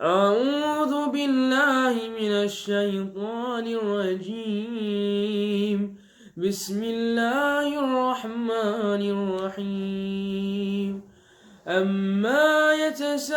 أعوذ بالله من الشيطان الرجيم. بسم الله الرحمن الرحيم. أما يتساءلون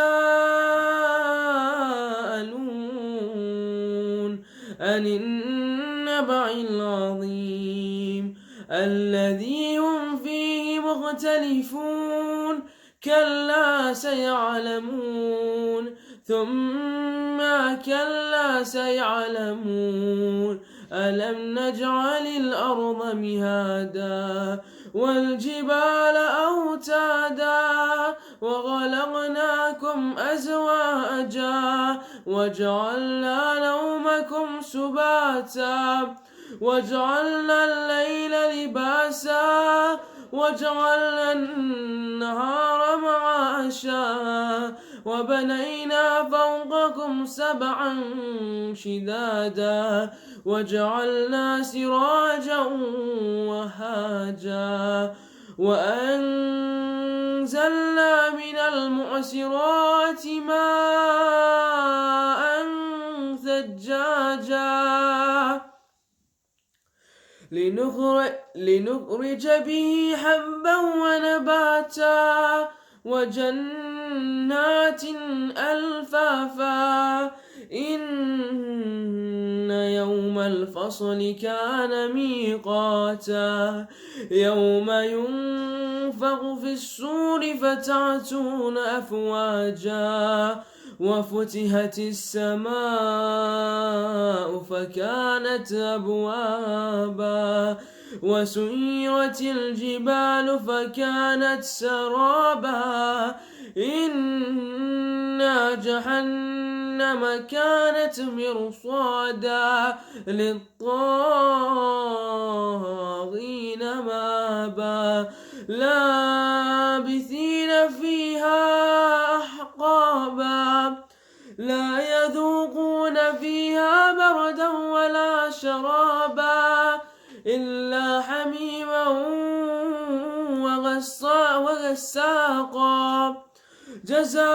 عن النبأ العظيم الذي هم فيه مختلفون كلا سيعلمون ثم كلا سيعلمون ألم نجعل الأرض مهادا والجبال أوتادا وخلقناكم أزواجا وجعلنا نومكم سباتا وجعلنا الليل لباسا وجعلنا النهار معاشا وبنينا فوقكم سبعا شدادا وجعلنا سراجا وهاجا وأنزلنا من المعصرات ماء ثجاجا لنخرج به حبا ونباتا وجنات ألفافا إن يوم الفصل كان ميقاتا يوم ينفخ في الصور فتأتون أفواجا وفتحت السماء فكانت أبوابا وسيرت الجبال فكانت سرابا إنا جهنم كانت مرصادا للطاغين مابا لابثين فيها أحقابا لا يذوقون فيها بردا ولا شرابا إلا حميما وغساقا جزاء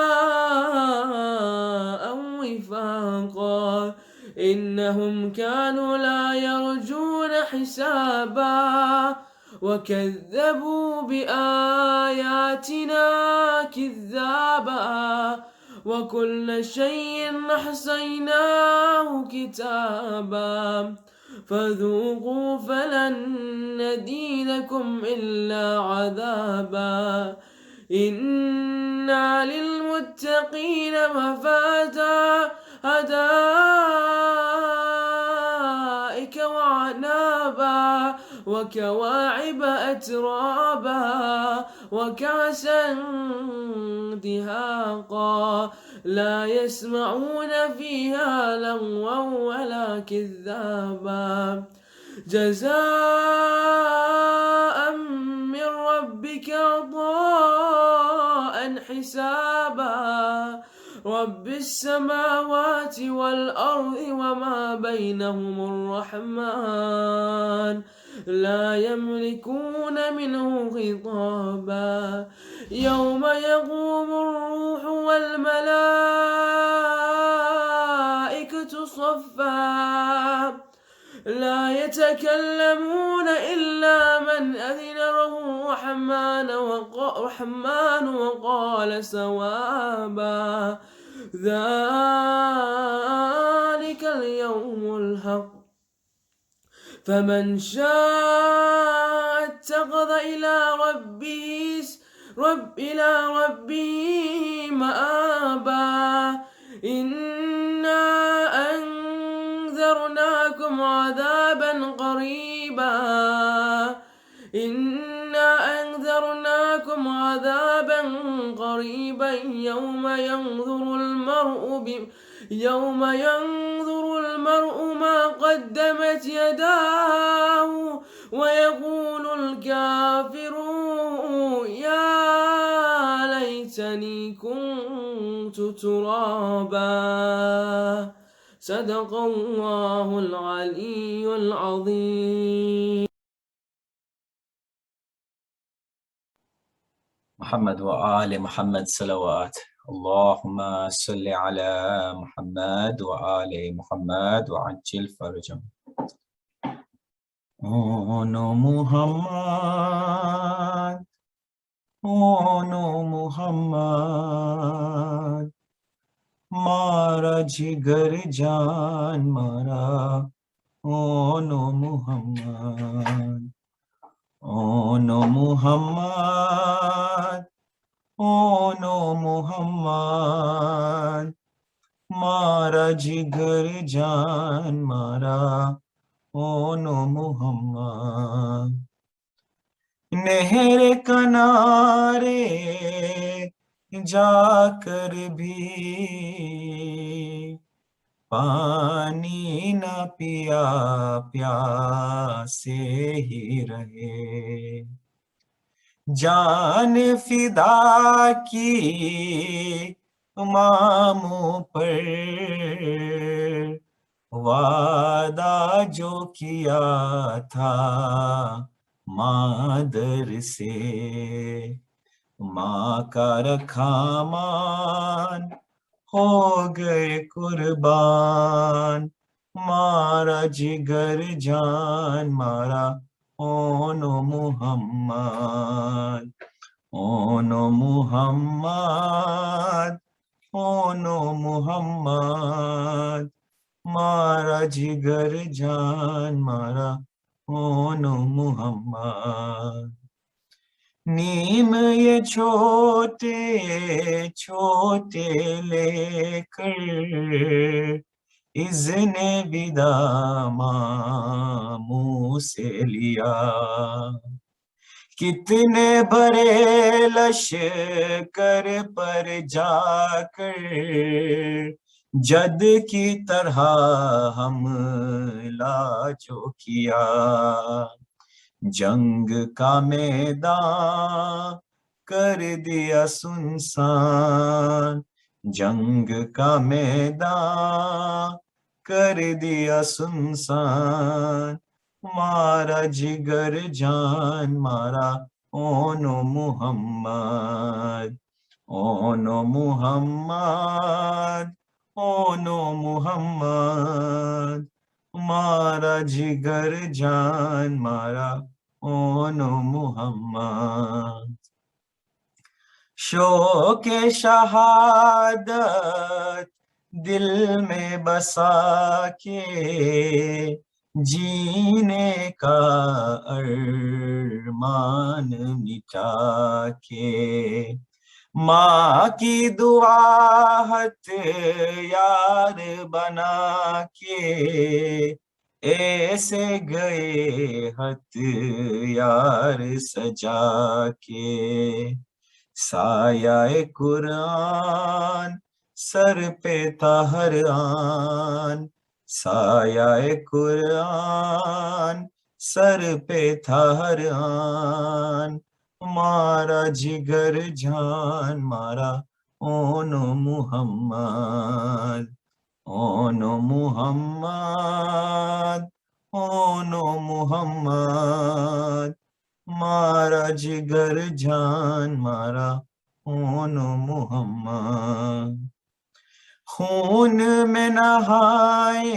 وفاقا إنهم كانوا لا يرجون حسابا وكذبوا بآياتنا كذابا وكل شيء أحصيناه كتابا فذوقوا فلن نزيدكم إلا عذابا إنا للمتقين مفازا حدائق وعنابا وكواعب أترابا وكأسا دهاقا لا يسمعون فيها لغوا ولا كذابا جزاء من ربك عطاء حسابا رب السماوات والأرض وما بينهم الرحمن لا يملكون منه خطابا يوم يقوم الروح والملائكة صفا لا يتكلمون إلا من أذن له الرحمن وقال صوابا ذلك اليوم الحق فمن شاء اتخذ إلى ربه مآبا إنا أنذرناكم عذابا قريبا يوم ينظر المرء ما قدمت يداه ويقول الكافر يا ليتني كنت ترابا صدق الله العلي العظيم. محمد وآل محمد صلوات. اللهم صل على محمد وآل محمد وعجل فرجهم. O no Muhammad, O no Muhammad, Mara jigar jaan mara, O no Muhammad, O no Muhammad, O no Muhammad, Mara jigar jaan mara, O no Muhammad. نہر کنارے جا کر بھی پانی نہ پیا پیاسے ہی رہے جان فدا کی ماموں پر وعدہ جو کیا تھا مادر سے ماں کا رکھا مان ہو گئے قربان مارا جگر جان مارا اون محمد اون محمد اون محمد مارا جگر جان مارا اون محمد نیم یہ چھوٹے چھوٹے لے کر اذن ودا ماموں سے لیا کتنے بڑے لشکر پر جا کر جد کی طرح حملہ جو کیا جنگ کا میدان کر دیا سنسان جنگ کا میدان کر دیا سنسان مارا جگر جان مارا اون محمد اون محمد اون محمد مارا جگر جان مارا اون محمد شوق شہادت دل میں بسا کے جینے کا ارمان مٹا کے ماں کی دعا ہت یار بنا کے ایسے گئے ہت یار سجا کے سایہ قرآن سر پہ تھا ہر آن سایہ قرآن سر پہ تھا ہر آن مارا جگر جان مارا اون محمد اون محمد اون محمد مارا جگر جان مارا اون محمد خون میں نہائے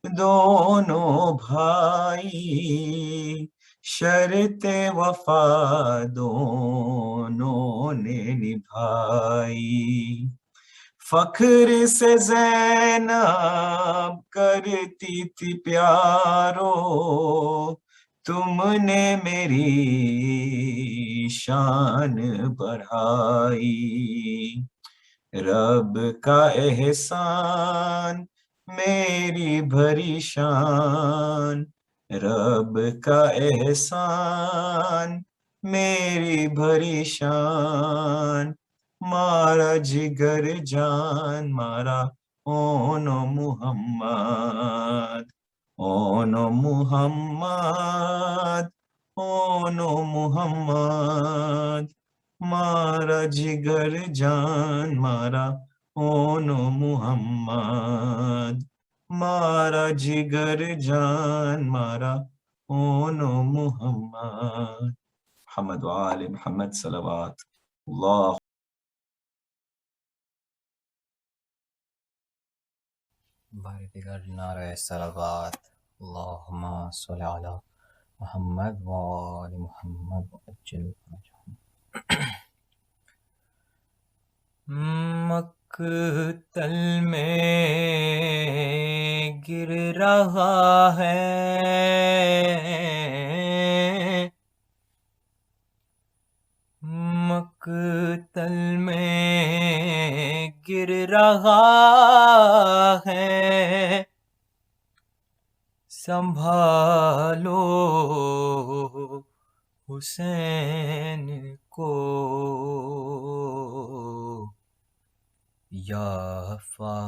دونوں بھائی شرط وفا دونوں نے نبھائی فخر سے زینب کرتی تھی پیارو تم نے میری شان بڑھائی رب کا احسان میری بھری شان رب کا احسان میری بھری شان مارا جگر جان مارا اون محمد اون محمد اون محمد مارا جگر جان مارا اون محمد مارا جگر جان مارا اون محمد محمد وآل محمد صلوات اللہ بار دیگر نعرہ صلوات اللہم صلی علی محمد و آل محمد وعجل فرجہم۔ مقتل میں گر رہا ہے مقتل میں گر رہا ہے سنبھالو حسین کو یا فاطمہ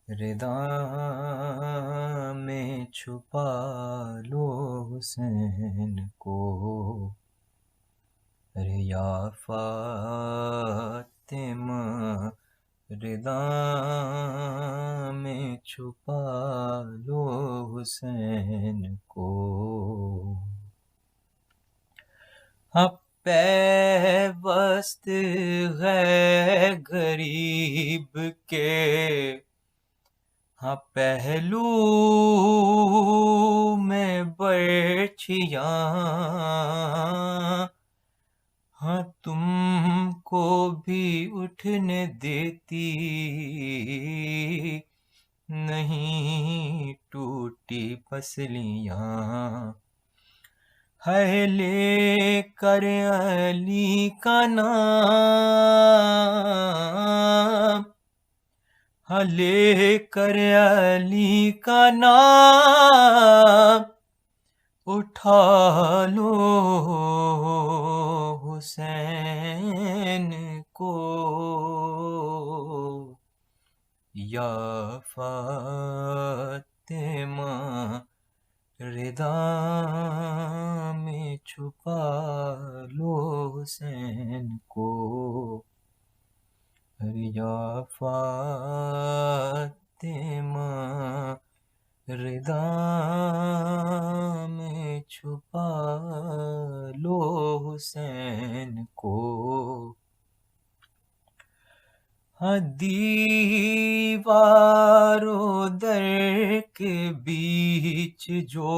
ردا میں چھپا لو حسین کو ارے یا فاطمہ ردا میں چھپا لو حسین کو۔ اب پیوست ہے غریب کے ہاں پہلو میں برچھیاں ہاں تم کو بھی اٹھنے دیتی نہیں ٹوٹی پسلیاں ہے لے کر علی کا نام ہاں لے کر علی کا نام اٹھا لو حسین کو یا فاطمہ ردا میں چھپا لو حسین کو یا فاطمہ ردا میں چھپا لو حسین کو۔ ہاں دیوار و در کے بیچ جو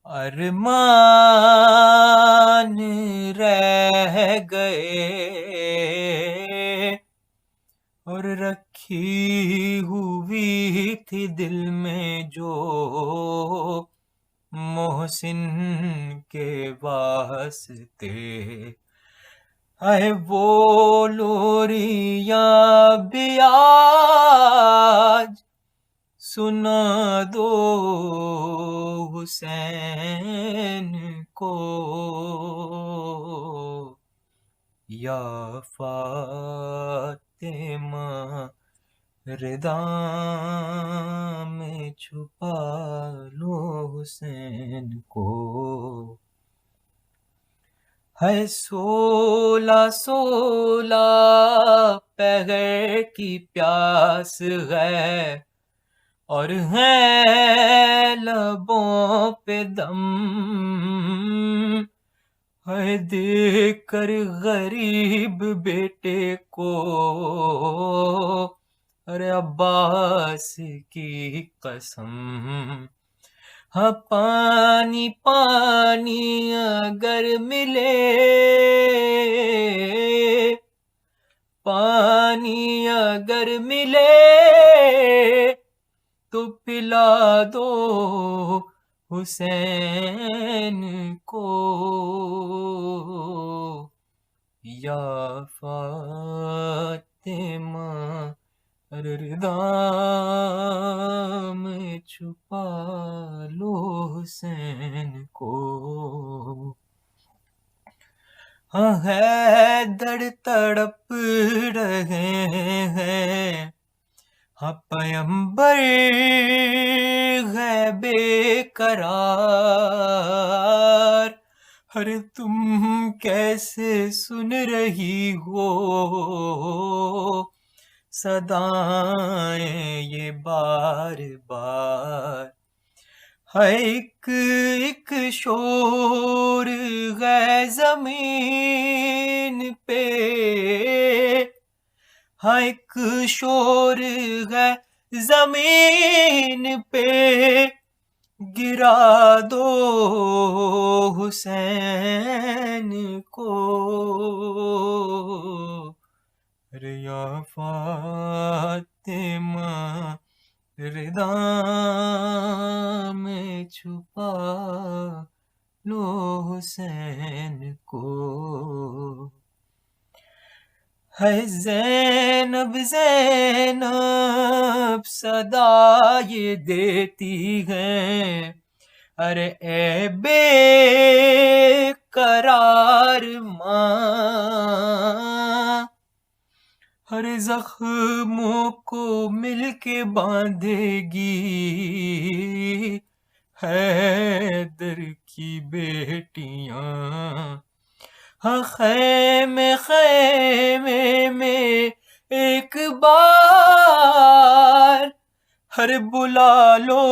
ارمان رہ گئے اور رکھی ہوئی تھی دل میں جو محسن کے واسطے اے وہ لوریاں بھی آج سنا دو حسین کو یا فاطمہ ردا میں چھپا لو حسین کو۔ ہے 16 پہر کی پیاس ہے اور ہے لبوں پہ دم ہے دیکھ کر غریب بیٹے کو ارے عباس کی قسم ہاں پانی پانی اگر ملے پانی اگر ملے تو پلا دو حسین کو یا فاطمہ ردا میں چھپا لو حسین کو۔ ہاں حیدر تڑپ رہے ہیں ہاں پیمبر ہے بے قرار ارے تم کیسے سن رہی ہو صدائیں یہ بار بار ہے ایک شور ہے زمین پہ ہاں ایک شور ہے زمین پہ، گرا دو حسین کو، ارے یا فاطمہ رضا میں چھپا لو حسین کو، ہے زینب زینب صدا یہ دیتی ہیں، ارے اے بے قرار ماں، ہر زخموں کو مل کے باندھے گی حیدر کی بیٹیاں، ہاں خیمے خیمے میں ایک بار ہر بلا لو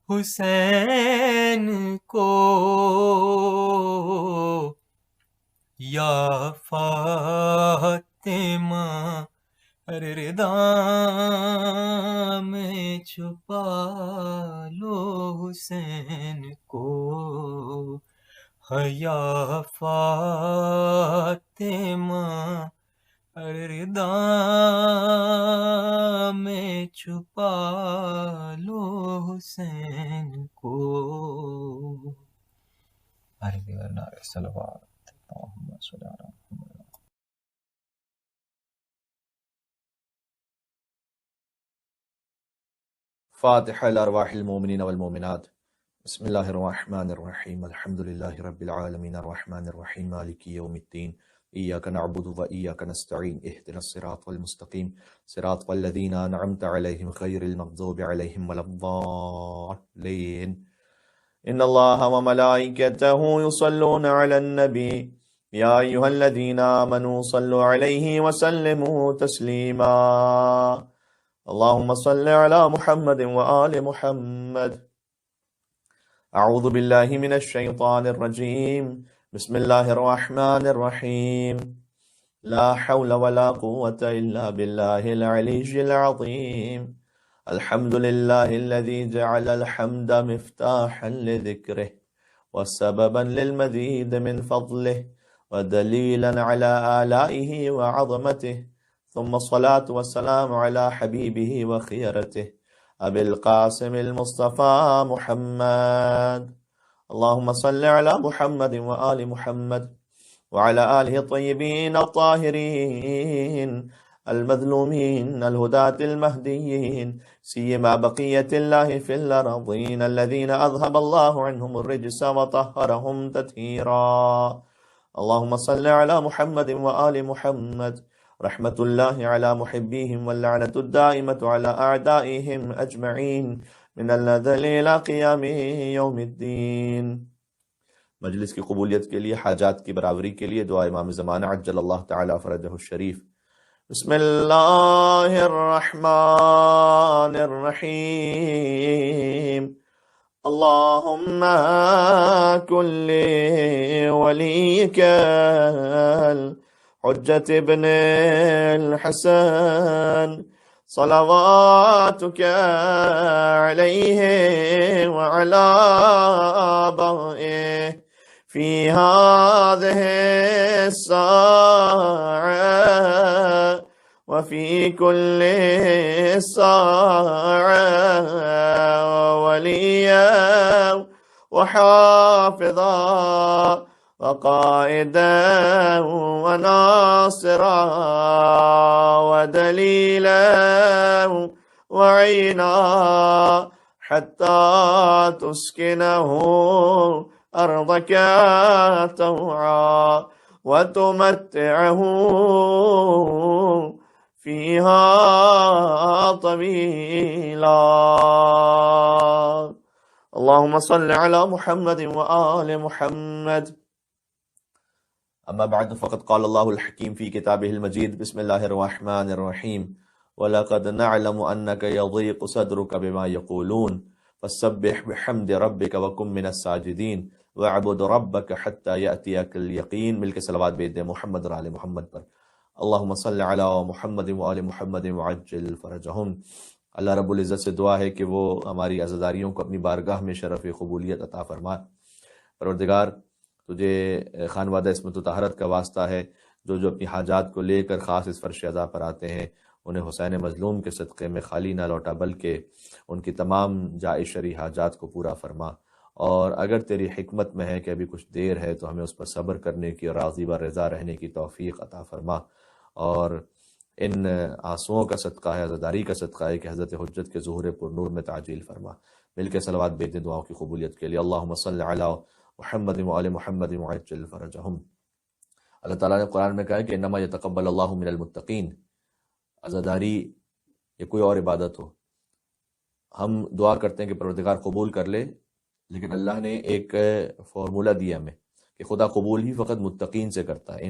حسین کو، یا فاطمہ ارے رضا میں چھپا لو حسین کو، یا فاطمہ ارے رضا میں چھپا لو حسین کو، صلوات اللہم صلی علی محمد۔ فاتحة لأرواح المؤمنين والمؤمنات. بسم الله الرحمن الرحيم. الحمد لله رب العالمين الرحمن الرحيم مالك يوم الدين. إياك نعبد وإياك نستعين. اهدنا الصراط المستقيم صراط الذين أنعمت عليهم غير المغضوب عليهم ولا الضالين. إن الله وملائكته يصلون على النبي يا أيها الذين آمنوا صلوا عليه وسلموا تسليما. اللهم صل على محمد وآل محمد. أعوذ بالله من الشيطان الرجيم. بسم الله الرحمن الرحيم. لا حول ولا قوة إلا بالله العلي العظيم. الحمد لله الذي جعل الحمد مفتاحا لذكره وسببا للمزيد من فضله ودليلا على آلائه وعظمته، ثم الصلاة والسلام على حبيبه وخيرته أبي القاسم المصطفى محمد. اللهم صل على محمد وآل محمد وعلى آله الطيبين الطاهرين المظلومين الهداة المهديين، سيما بقية الله في الأرضين الذين أذهب الله عنهم الرجس وطهرهم تطهيرا. اللهم صل على محمد وآل محمد. رحمة الله على محبيهم واللعنة الدائمة على أعدائهم أجمعين من النذل إلى قيام يوم الدين. مجلس کی قبولیت کے لیے، حاجات کی برابری کے لیے دعا امام زمانہ عجل اللہ تعالی فرجہ الشریف. بسم اللہ الرحمن الرحیم. اللهم كن لوليك الحجة ابن الحسن صلواتك عليه وعلى آبائه في هذه الساعة وفي كل ساعة وليا وحافظا وقائدا وناصرا ودليلا وعينا حتى تسكنه أرضك طوعا وتمتعه فيها طويلا. اللهم صل على محمد وآل محمد. أما بعد فقد قال الله الحكيم في كتابه المجيد. بسم الله الرحمن الرحيم. ولقد نعلم أنك يضيق صدرك بما يقولون فسبح بحمد ربك وكن من الساجدين واعبد ربك حتى يأتيك اليقين. مل کے صلوات بھیج دیں محمد اور آل محمد پر. اللہم صلی علی محمد وآل محمد وعجل فرجہم۔ اللہ رب العزت سے دعا ہے کہ وہ ہماری عزاداریوں کو اپنی بارگاہ میں شرف قبولیت عطا فرمائے۔ پروردگار تجھے خانوادہ عصمت و طہارت کا واسطہ ہے، جو اپنی حاجات کو لے کر خاص اس فرش ادا پر آتے ہیں، انہیں حسین مظلوم کے صدقے میں خالی نہ لوٹا بلکہ ان کی تمام جائز شرعی حاجات کو پورا فرما، اور اگر تیری حکمت میں ہے کہ ابھی کچھ دیر ہے تو ہمیں اس پر صبر کرنے کی اور راضی و رضا رہنے کی توفیق عطا فرما، اور ان آنسوؤں کا صدقہ ہے، عزاداری کا صدقہ ہے کہ حضرت حجت کے ظہور پر نور میں تعجیل فرما۔ مل کے صلوات بھیجیں دعاؤں کی قبولیت کے لیے۔ اللہم صلی علی محمد وآل محمد وعجل فرجہم۔ اللہ تعالیٰ نے قرآن میں کہا ہے کہ انما یتقبل اللہ من المتقین۔ عزاداری یا کوئی اور عبادت ہو، ہم دعا کرتے ہیں کہ پروردگار قبول کر لے، لیکن اللہ نے ایک فارمولہ دیا ہمیں کہ خدا قبول ہی فقط متقین سے کرتا ہے۔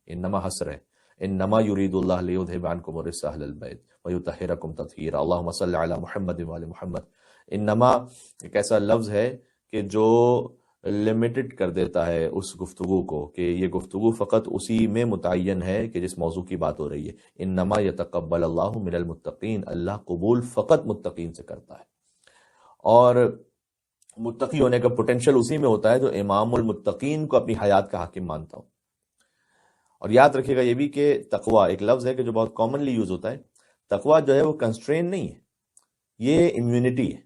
انما حسر ہے، انما یرید اللہ لیذھب عنکم الرجس اہل البیت ویطہرکم تطہیرا۔ اللہم صلی علی محمد وآل محمد۔ انما ایک ایسا لفظ ہے کہ جو لمیٹڈ کر دیتا ہے اس گفتگو کو، کہ یہ گفتگو فقط اسی میں متعین ہے کہ جس موضوع کی بات ہو رہی ہے۔ انما یتقبل اللہ من المتقین، اللہ قبول فقط متقین سے کرتا ہے، اور متقی ہونے کا پوٹینشیل اسی میں ہوتا ہے جو امام المتقین کو اپنی حیات کا حاکم مانتا ہوں۔ اور یاد رکھیے گا یہ بھی کہ تقوی ایک لفظ ہے کہ جو بہت کامنلی یوز ہوتا ہے۔ تقوی جو ہے وہ کنسٹرین نہیں ہے، یہ امیونٹی ہے۔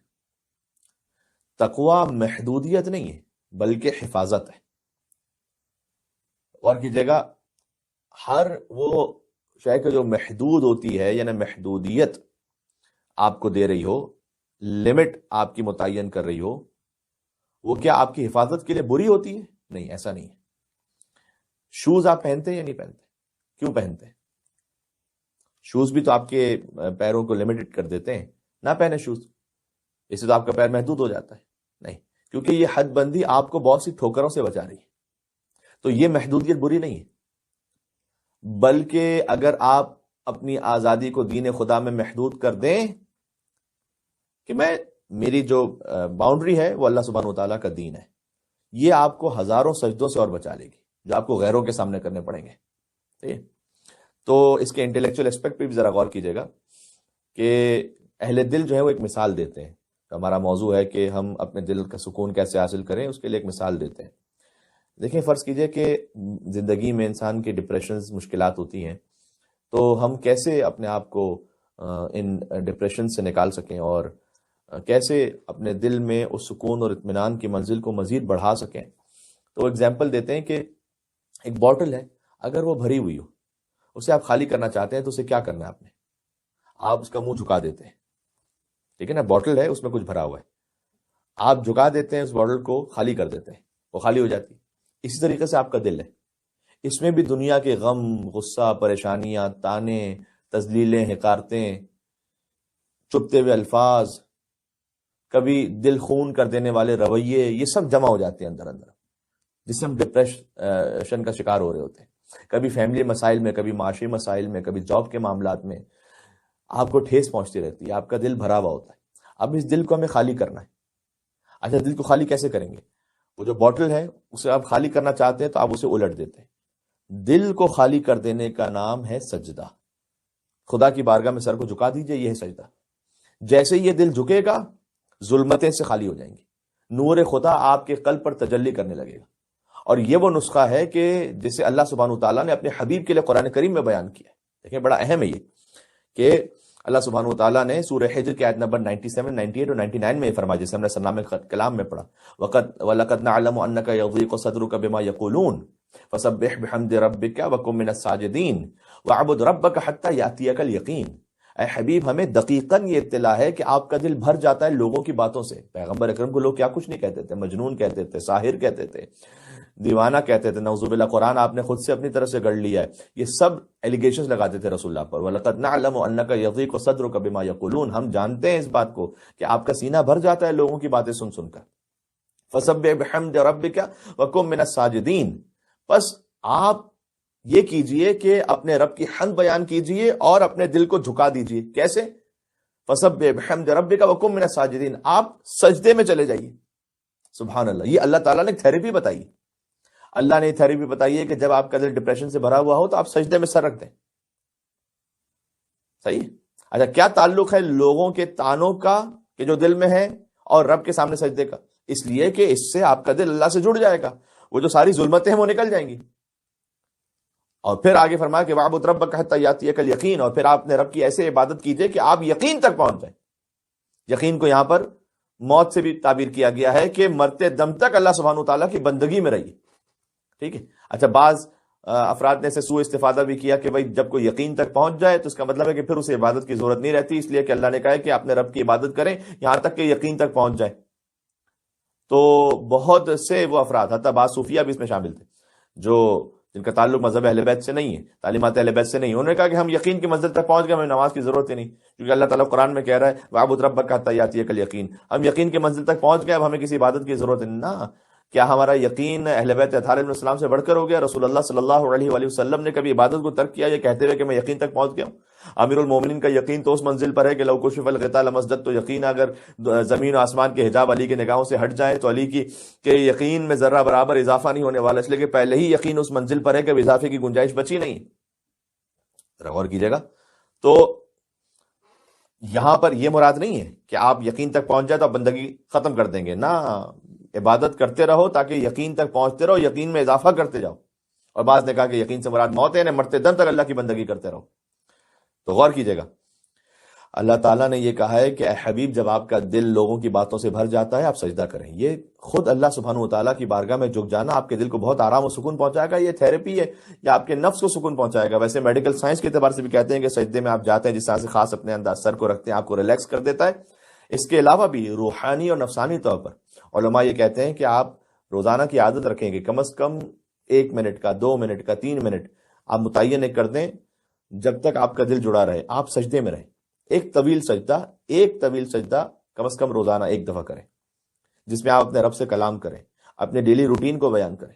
تقوی محدودیت نہیں ہے بلکہ حفاظت ہے۔ اور کیجیے گا، ہر وہ شے کہ جو محدود ہوتی ہے، یعنی محدودیت آپ کو دے رہی ہو، لمٹ آپ کی متعین کر رہی ہو، وہ کیا آپ کی حفاظت کے لیے بری ہوتی ہے؟ نہیں، ایسا نہیں ہے۔ شوز آپ پہنتے ہیں یا نہیں پہنتے؟ کیوں پہنتے ہیں؟ شوز بھی تو آپ کے پیروں کو لمیٹڈ کر دیتے ہیں۔ نہ پہنے شوز، اس سے تو آپ کا پیر محدود ہو جاتا ہے۔ نہیں، کیونکہ یہ حد بندی آپ کو بہت سی ٹھوکروں سے بچا رہی ہے، تو یہ محدودیت بری نہیں ہے، بلکہ اگر آپ اپنی آزادی کو دین خدا میں محدود کر دیں کہ میری جو باؤنڈری ہے وہ اللہ سبحانہ وتعالیٰ کا دین ہے، یہ آپ کو ہزاروں سجدوں سے اور بچا لے گی جو آپ کو غیروں کے سامنے کرنے پڑیں گے۔ ٹھیک ہے؟ تو اس کے انٹلیکچوئل اسپیکٹ پہ بھی ذرا غور کیجیے گا کہ اہل دل جو ہے وہ ایک مثال دیتے ہیں۔ ہمارا موضوع ہے کہ ہم اپنے دل کا سکون کیسے حاصل کریں، اس کے لیے ایک مثال دیتے ہیں۔ دیکھیں، فرض کیجئے کہ زندگی میں انسان کی ڈپریشنز، مشکلات ہوتی ہیں، تو ہم کیسے اپنے آپ کو ان ڈپریشن سے نکال سکیں، اور کیسے اپنے دل میں اس سکون اور اطمینان کی منزل کو مزید بڑھا سکیں۔ تو ایگزامپل دیتے ہیں کہ ایک بوٹل ہے، اگر وہ بھری ہوئی ہو، اسے آپ خالی کرنا چاہتے ہیں تو اسے کیا کرنا ہے؟ آپ اس کا منہ جھکا دیتے ہیں، ٹھیک ہے نا؟ بوٹل ہے، اس میں کچھ بھرا ہوا ہے، آپ جھکا دیتے ہیں، اس بوٹل کو خالی کر دیتے ہیں، وہ خالی ہو جاتی ہے۔ اسی طریقے سے آپ کا دل ہے، اس میں بھی دنیا کے غم، غصہ، پریشانیاں، تانے، تذلیلیں، حقارتیں، چپتے ہوئے الفاظ، کبھی دل خون کر دینے والے رویے، یہ سب جمع ہو جاتے ہیں اندر جس سے ہم ڈپریشن کا شکار ہو رہے ہوتے ہیں۔ کبھی فیملی مسائل میں، کبھی معاشی مسائل میں، کبھی جاب کے معاملات میں آپ کو ٹھیس پہنچتی رہتی ہے، آپ کا دل بھرا ہوا ہوتا ہے۔ اب اس دل کو ہمیں خالی کرنا ہے۔ اچھا، دل کو خالی کیسے کریں گے؟ وہ جو بوٹل ہے اسے آپ خالی کرنا چاہتے ہیں تو آپ اسے الٹ دیتے ہیں۔ دل کو خالی کر دینے کا نام ہے سجدہ۔ خدا کی بارگاہ میں سر کو جھکا دیجئے، یہ ہے سجدہ۔ جیسے یہ دل جھکے گا، ظلمتیں سے خالی ہو جائیں گی، نور خدا آپ کے قلب پر تجلی کرنے لگے گا۔ اور یہ وہ نسخہ ہے کہ جسے اللہ سبحانہ وتعالیٰ نے اپنے حبیب کے لیے قرآن کریم میں بیان کیا ہے۔ دیکھیں، بڑا اہم ہے یہ کہ اللہ سبحانہ وتعالیٰ نے سورہ حجر کی آیت نمبر 97، 98 اور 99 میں یہ فرمایا، جسے ہم نے سلام کلام میں پڑھا، وَلَقَدْ نَعْلَمُ أَنَّكَ يَضِيقُ صَدْرُكَ بِمَا يَقُولُونَ فَسَبِّحْ بِحَمْدِ رَبِّكَ وَكُن مِّنَ السَّاجِدِينَ وَاعْبُدْ رَبَّكَ حَتَّى يَأْتِيَكَ الْيَقِينُ۔ اے حبیب، ہمیں دقیقاً یہ اطلاع ہے کہ آپ کا دل بھر جاتا ہے لوگوں کی باتوں سے۔ پیغمبر اکرم کو لوگ کیا کچھ نہیں کہتے تھے، مجنون کہتے تھے، ساحر کہتے تھے، دیوانہ کہتے تھے، نعوذ باللہ۔ قرآن آپ نے خود سے اپنی طرف سے گڑھ لیا ہے، یہ سب ایلیگیشنز لگاتے تھے رسول اللہ پر۔ وَلَقَدْ نَعْلَمُ أَنَّكَ يَضِيقُ صَدْرُكَ بِمَا يَقُولُونَ، ہم جانتے ہیں اس بات کو کہ آپ کا سینہ بھر جاتا ہے لوگوں کی باتیں سن سن کر۔ فَسَبِّحْ بِحَمْدِ رَبِّكَ وَكُن مِّنَ السَّاجِدِينَ، بس آپ یہ کیجئے کہ اپنے رب کی حمد بیان کیجئے اور اپنے دل کو جھکا دیجئے۔ کیسے؟ فَسَبِّحْ بِحَمْدِ رَبِّكَ وَكُن مِّنَ السَّاجِدِينَ، آپ سجدے میں چلے جائیے۔ سبحان اللہ، یہ اللہ تعالیٰ نے ایک تھیریپی بتائی۔ اللہ نے یہ تھیریپی بتائی ہے کہ جب آپ کا دل ڈپریشن سے بھرا ہوا ہو تو آپ سجدے میں سر رکھ دیں. صحیح ہے. اچھا کیا تعلق ہے لوگوں کے تانوں کا کہ جو دل میں ہے اور رب کے سامنے سجدے کا؟ اس لیے کہ اس سے آپ کا دل اللہ سے جڑ جائے گا، وہ جو ساری ظلمتیں ہیں وہ نکل جائیں گی. اور پھر آگے فرمایا کہ وَاعْبُدْ رَبَّكَ حَتَّىٰ يَأْتِيَكَ الْيَقِينُ، اور پھر آپ نے رب کی ایسے عبادت کیجئے کہ آپ یقین تک پہنچ جائیں. یقین کو یہاں پر موت سے بھی تعبیر کیا گیا ہے کہ مرتے دم تک اللہ سبحانہ وتعالیٰ کی بندگی میں رہیے. ٹھیک ہے. اچھا بعض افراد نے اسے سوء استفادہ بھی کیا کہ بھائی جب کوئی یقین تک پہنچ جائے تو اس کا مطلب ہے کہ پھر اسے عبادت کی ضرورت نہیں رہتی، اس لیے کہ اللہ نے کہا ہے کہ آپ نے رب کی عبادت کریں یہاں تک کہ یقین تک پہنچ جائے. تو بہت سے وہ افراد، حتیٰ بعض صوفیہ بھی اس میں شامل تھے، جو جن کا تعلق مذہب اہل بیت سے نہیں ہے، تعلیمات اہل بیت سے نہیں، انہوں نے کہا کہ ہم یقین کی منزل تک پہنچ گئے، ہمیں نماز کی ضرورت ہی نہیں، کیونکہ اللہ تعالیٰ قرآن میں کہہ رہا ہے وَاعْبُدْ رَبَّكَ حَتَّىٰ يَأْتِيَكَ الْيَقِينُ، ہم یقین کی منزل تک پہنچ گئے، اب ہمیں کسی عبادت کی ضرورت نہیں. نہ، کیا ہمارا یقین اہل بیت اطہار علیہ السلام سے بڑھ کر ہو گیا؟ رسول اللہ صلی اللہ علیہ وآلہ وسلم نے کبھی عبادت کو ترک کیا یہ کہتے ہوئے کہ میں یقین تک پہنچ گیا ہوں؟ امیر المومنین کا یقین تو اس منزل پر ہے کہ لو کشف الغطاء لمسدت، تو یقین اگر زمین و آسمان کے حجاب علی کے نگاہوں سے ہٹ جائیں تو علی کی کہ یقین میں ذرہ برابر اضافہ نہیں ہونے والا، اس لیے کہ پہلے ہی یقین اس منزل پر ہے کہ اضافے کی گنجائش بچی نہیں. غور کیجیے گا. تو یہاں پر یہ مراد نہیں ہے کہ آپ یقین تک پہنچ جائے تو آپ بندگی ختم کر دیں گے، نہ، عبادت کرتے رہو تاکہ یقین تک پہنچتے رہو، یقین میں اضافہ کرتے جاؤ. اور بعض نے کہا کہ یقین سے مراد موت ہے، یعنی مرتے دم تک اللہ کی بندگی کرتے رہو. تو غور کیجیے گا، اللہ تعالیٰ نے یہ کہا ہے کہ اے حبیب جب آپ کا دل لوگوں کی باتوں سے بھر جاتا ہے آپ سجدہ کریں. یہ خود اللہ سبحانہ وتعالیٰ کی بارگاہ میں جھک جانا آپ کے دل کو بہت آرام و سکون پہنچائے گا. یہ تھیراپی ہے، یا آپ کے نفس کو سکون پہنچائے گا. ویسے میڈیکل سائنس کے اعتبار سے بھی کہتے ہیں کہ سجدے میں آپ جاتے ہیں جس طرح سے خاص اپنے انداز سر کو رکھتے ہیں آپ کو ریلیکس کر دیتا ہے. اس کے علاوہ بھی روحانی اور نفسانی طور پر علماء یہ کہتے ہیں کہ آپ روزانہ کی عادت رکھیں کہ کم از کم 1 منٹ کا، 2 منٹ کا، 3 منٹ آپ متعین کر دیں جب تک آپ کا دل جڑا رہے آپ سجدے میں رہیں. ایک طویل سجدہ کم از کم روزانہ 1 دفعہ کریں، جس میں آپ اپنے رب سے کلام کریں، اپنے ڈیلی روٹین کو بیان کریں.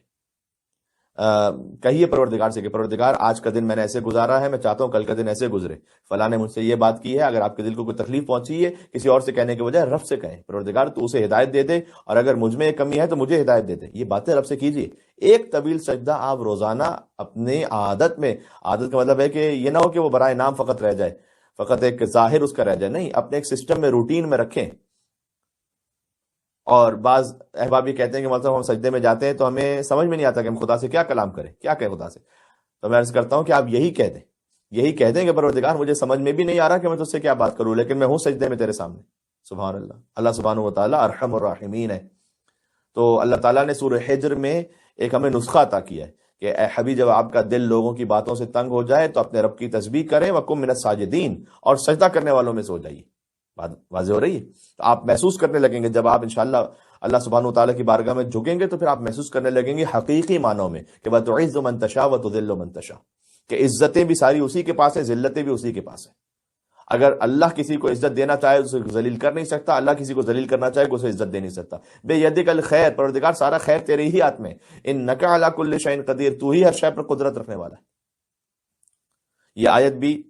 کہیے پروردگار سے کہ پروردگار آج کا دن میں نے ایسے گزارا ہے، میں چاہتا ہوں کل کا دن ایسے گزرے، فلاں نے مجھ سے یہ بات کی ہے. اگر آپ کے دل کو کوئی تکلیف پہنچی ہے کسی اور سے کہنے کے بجائے رب سے کہیں پروردگار تو اسے ہدایت دے دے، اور اگر مجھ میں یہ کمی ہے تو مجھے ہدایت دے دے. یہ باتیں رب سے کیجیے. ایک طویل سجدہ آپ روزانہ اپنے عادت میں، عادت کا مطلب ہے کہ یہ نہ ہو کہ وہ برائے نام فقط رہ جائے، فقط ایک ظاہر اس کا رہ جائے، نہیں، اپنے ایک سسٹم میں، روٹین میں رکھیں. اور بعض احباب یہ کہتے ہیں کہ مطلب ہم سجدے میں جاتے ہیں تو ہمیں سمجھ میں نہیں آتا کہ ہم خدا سے کیا کلام کریں، کیا کہیں خدا سے. تو میں عرض کرتا ہوں کہ آپ یہی کہہ دیں کہ پروردگار مجھے سمجھ میں بھی نہیں آ رہا کہ میں تجھ سے کیا بات کروں، لیکن میں ہوں سجدے میں تیرے سامنے. سبحان اللہ. اللہ سبحانہ و تعالیٰ ارحم الراحمین ہے. تو اللہ تعالیٰ نے سورہ حجر میں ایک ہمیں نسخہ عطا کیا ہے کہ اے حبیب جب آپ کا دل لوگوں کی باتوں سے تنگ ہو جائے تو اپنے رب کی تسبیح کریں وَقُم مِنَ الساجدین، اور سجدہ کرنے والوں میں سے ہو جائیے. بات واضح ہو رہی ہے. تو آپ محسوس کرنے لگیں گے جب آپ انشاءاللہ اللہ سبحانہ وتعالیٰ کی بارگاہ میں جھکیں گے تو پھر آپ محسوس کرنے لگیں گے حقیقی معنوں میں کہ وَتُعِزُّ مَن تَشَاءُ وَتُذِلُّ مَن تَشَاءُ، کہ عزتیں بھی ساری اسی کے پاس ہیں، ذلتیں بھی اسی کے پاس ہیں. اگر اللہ کسی کو عزت دینا چاہے اسے ذلیل کر نہیں سکتا، اللہ کسی کو ذلیل کرنا چاہے اسے عزت دے نہیں سکتا. بے یدک الخیر، پروردگار سارا خیر تیرے ہی ہاتھ میں. انک علی کل شیء قدیر، تو ہی ہر شے پر قدرت رکھنے والا ہے. یہ آیت بھی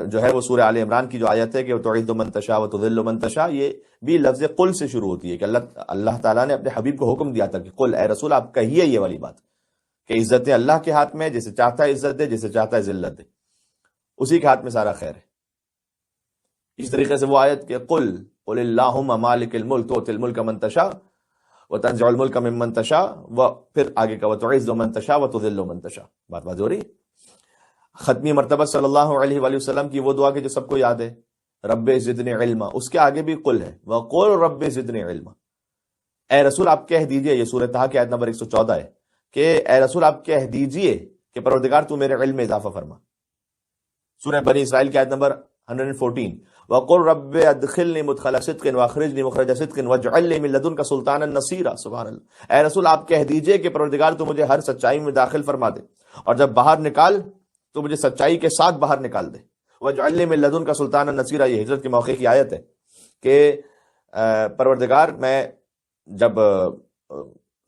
جو ہے وہ سورہ آل عمران کی جو آیت ہے کہ تعز من تشاء وتذل من تشاء، یہ بھی لفظ قل سے شروع ہوتی ہے کہ اللہ تعالیٰ نے اپنے حبیب کو حکم دیا تھا کہ قل، اے رسول آپ کہیے یہ والی بات کہ عزتیں اللہ کے ہاتھ میں، جسے چاہتا ہے عزت دے، جسے چاہتا ہے ذلت دے، اسی کے ہاتھ میں سارا خیر ہے. اس طریقے سے وہ آیت کہ قل اللہم مالک الملک تؤتی الملک من تشاء وتنزع الملک ممن تشاء، و پھر آگے کا وتعز من تشاء وتذل من تشاء. بات واضح ہو رہی ہے. ختمی مرتبہ صلی اللہ علیہ وآلہ وسلم کی وہ دعا کہ جو سب کو یاد ہے، رب زدنی علما، اس کے آگے بھی قل ہے وقل رب زدنی علما. اے رسول آپ کہہ دیجئے، یہ سورہ طہ کی آیت نمبر 114 ہے کہ اے رسول آپ کہہ دیجئے کہ پروردگار تو میرے علم میں اضافہ فرما. سورہ بنی اسرائیل کی آیت نمبر 114 وقل رب ادخلنی مدخل صدق واخرجنی مخرج صدق واجعل لی من لدنک سلطانا نصیرا. سبحان اللہ. اے رسول آپ کہہ دیجئے کہ پروردگار تو مجھے ہر سچائی میں داخل فرما دے، اور جب باہر نکال تو مجھے سچائی کے ساتھ باہر نکال دے. وَاجْعَلْ لِي مِن لَدُنْكَ سُلْطَانًا نَصِيرًا، یہ ہجرت کے موقع کی آیت ہے کہ پروردگار میں جب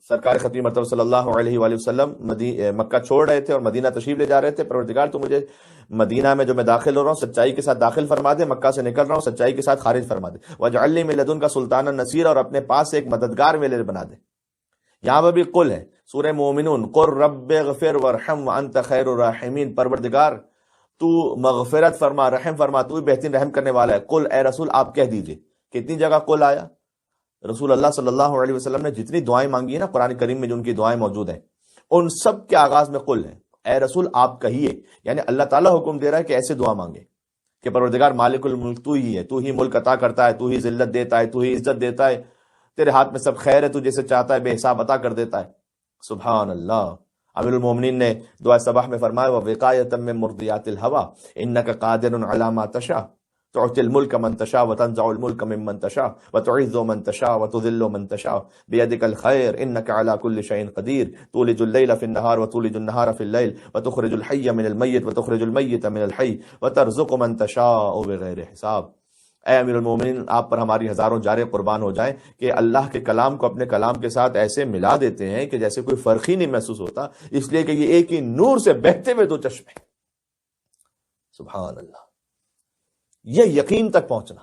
سرکار ختمی مرتبہ صلی اللہ علیہ وآلہ وسلم مکہ چھوڑ رہے تھے اور مدینہ تشریف لے جا رہے تھے، پروردگار تو مجھے مدینہ میں جو میں داخل ہو رہا ہوں سچائی کے ساتھ داخل فرما دے، مکہ سے نکل رہا ہوں سچائی کے ساتھ خارج فرما دے. وَاجْعَلْ لِي مِن لَدُنْكَ سُلْطَانًا نَصِيرًا، اور اپنے پاس سے ایک مددگار میرے بنا دے. یہاں پر بھی قل ہے. سورہ مومنون، قل رب اغفر ورحم وانت خیر الراحمین، پروردگار تو مغفرت فرما، رحم فرما، تو بہترین رحم کرنے والا ہے۔ قل، اے رسول آپ کہہ دیجئے۔ کتنی جگہ قل آیا؟ رسول اللہ صلی اللہ علیہ وسلم نے جتنی دعائیں مانگی ہیں نا قرآن کریم میں، جو ان کی دعائیں موجود ہیں، ان سب کے آغاز میں قل ہے، اے رسول آپ کہیے۔ یعنی اللہ تعالیٰ حکم دے رہا ہے کہ ایسے دعا مانگے کہ پروردگار مالک الملک تو ہی ہے، تو ہی ملک عطا کرتا ہے، تو ہی ذلت دیتا ہے، تو ہی عزت دیتا ہے، تیرے ہاتھ میں سب خیر ہے، تو جیسے چاہتا ہے بے حساب عطا کر دیتا ہے۔ سبحان اللہ۔ امیر المومنین نے دعا صباح میں فرمایا وَوِقَایَةً مِّن مُرْضِیَاتِ الْهَوَىٰ إِنَّكَ قَادِرٌ عَلَىٰ مَا تَشَاءُ تُعْطِي الْمُلْكَ مَن تَشَاءُ وَتَنزِعُ الْمُلْكَ مِمَّن تَشَاءُ وَتُعِزُّ مَن تَشَاءُ وَتُذِلُّ مَن تَشَاءُ بِيَدِكَ الْخَيْرُ إِنَّكَ عَلَىٰ كُلِّ شَيْءٍ قَدِيرٌ تُولِجُ اللَّيْلَ فِي النَّهَارِ وَتُولِجُ النَّهَارَ فِي اللَّيْلِ وَتُخْرِجُ الْحَيَّ مِنَ الْمَيِّتِ وَتُخْرِجُ الْمَيِّتَ مِنَ الْحَيِّ وَتَرْزُقُ مَن تَشَاءُ بِغَيْرِ حِسَاب۔ اے امیر المومنین، آپ پر ہماری ہزاروں جارے قربان ہو جائیں کہ اللہ کے کلام کو اپنے کلام کے ساتھ ایسے ملا دیتے ہیں کہ جیسے کوئی فرق ہی نہیں محسوس ہوتا، اس لیے کہ یہ ایک ہی نور سے بہتے ہوئے دو چشمے۔ سبحان اللہ، یہ یقین تک پہنچنا۔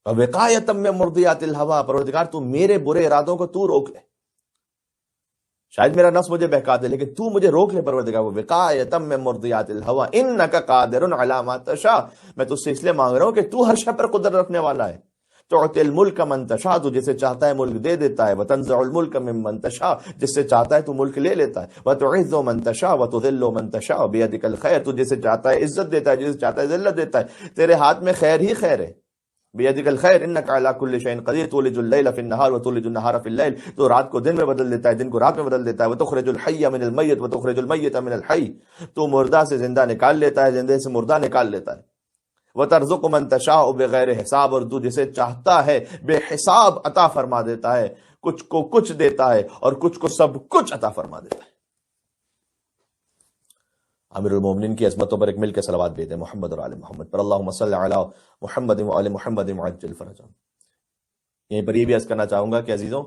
وقایۃ من مرضیات الہوا، پروردگار تو میرے برے ارادوں کو تو روک لے، شاید میرا نفس مجھے بہکا دے لیکن تو مجھے روک لے پروردگار۔ وقایۃ من مرضیات الہوا انک قادر علی ما تشاء، میں تجھ سے اس لیے مانگ رہا ہوں کہ تو ہر شے پر قدرت رکھنے والا ہے۔ تعطی الملک من تشاء، تو جسے چاہتا ہے ملک دے دیتا ہے۔ وتنزع الملک ممن تشاء، جس سے چاہتا ہے تو ملک لے لیتا ہے۔ وتعز من تشاء وتذل من تشاء بیدک الخیر، تو جسے چاہتا ہے عزت دیتا ہے، جسے چاہتا ہے ذلت دیتا ہے، تیرے ہاتھ میں خیر ہی خیر ہے۔ بیدک الخیر انک علی کل شیء قدیر تولج اللیل فی النہار وتولج النہار فی اللیل، تو رات کو دن میں بدل دیتا ہے، دن کو رات میں بدل دیتا ہے۔ وتخرج الحی من المیت وتخرج المیت من الحی، تو مردہ سے زندہ نکال لیتا ہے، زندے سے مردہ نکال لیتا ہے۔ وترزق من تشاء بغیر حساب، اور تو جسے چاہتا ہے بے حساب عطا فرما دیتا ہے، کچھ کو کچھ دیتا ہے اور کچھ کو سب کچھ عطا فرما دیتا ہے۔ امیر المومنین کی عظمتوں پر ایک مل کے صلوات بھیجیں محمد اور آل محمد پر، اللہم صلی علی محمد و آل محمد وعجل فرجہم۔ یہیں پر یہ بھی عرض کرنا چاہوں گا کہ عزیزوں،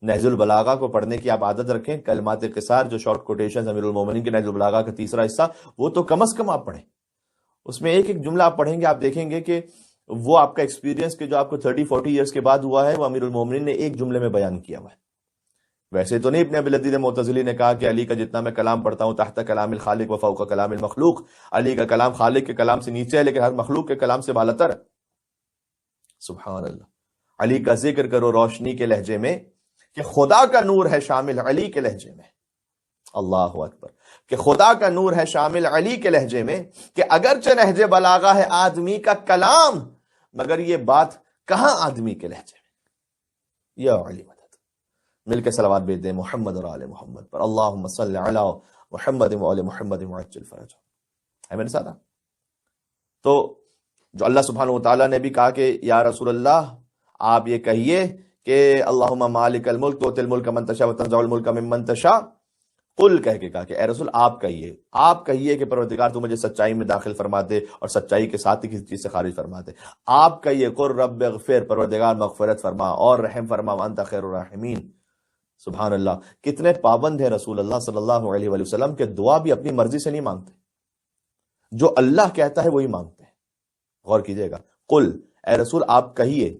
نہج البلاغہ کو پڑھنے کی آپ عادت رکھیں۔ کلمات قصار جو شارٹ کوٹیشنز امیر المومنین کے نہج البلاغہ کا تیسرا حصہ، وہ تو کم از کم آپ پڑھیں، اس میں ایک ایک جملہ آپ پڑھیں گے، آپ دیکھیں گے کہ وہ آپ کا ایکسپیرینس کہ جو آپ کو 30-40 ایئرس کے بعد ہوا ہے، وہ امیر المومنین نے ایک جملے میں بیان کیا ہوا ہے۔ ویسے تو نہیں ابن ابی العدید معتزلی نے کہا کہ علی کا جتنا میں کلام پڑھتا ہوں تحت کلام الخالق و فوق کلام المخلوق، علی کا کلام خالق کے کلام سے نیچے ہے لیکن ہر مخلوق کے کلام سے بالاتر ہے۔ سبحان اللہ۔ علی کا ذکر کرو روشنی کے لہجے میں کہ خدا کا نور ہے شامل علی کے لہجے میں، اللہ اکبر، کہ خدا کا نور ہے شامل علی کے لہجے میں، کہ اگرچہ نہج بلاغہ ہے آدمی کا کلام مگر یہ بات کہاں آدمی کے لہجے میں۔ یا علی مدد، مل کے صلوات بھیج دیں محمد اور آل محمد پر، اللہم صلی علی محمد و آل محمد وعجل فرجہم۔ ہے میرے ساتھ؟ تو جو اللہ سبحانہ وتعالیٰ نے بھی کہا کہ یا رسول اللہ آپ یہ کہیے کہ اللہم مالک الملک تؤتی الملک من تشاء وتنزع الملک ممن تشاء، قل کہہ کے کہا کہ اے رسول آپ کہیے کہ پروردگار تو مجھے سچائی میں داخل فرما دے اور سچائی کے ساتھ ہی کسی چیز سے خارج فرما دے۔ آپ کہیے قل رب اغفر، پروردگار مغفرت فرما اور رحم فرما، وانت خیر الراحمین۔ سبحان اللہ، کتنے پابند ہیں رسول اللہ صلی اللہ علیہ وآلہ وسلم کہ دعا بھی اپنی مرضی سے نہیں مانگتے، جو اللہ کہتا ہے وہی مانگتے ہیں۔ غور کیجئے گا، قل، اے رسول آپ کہیے،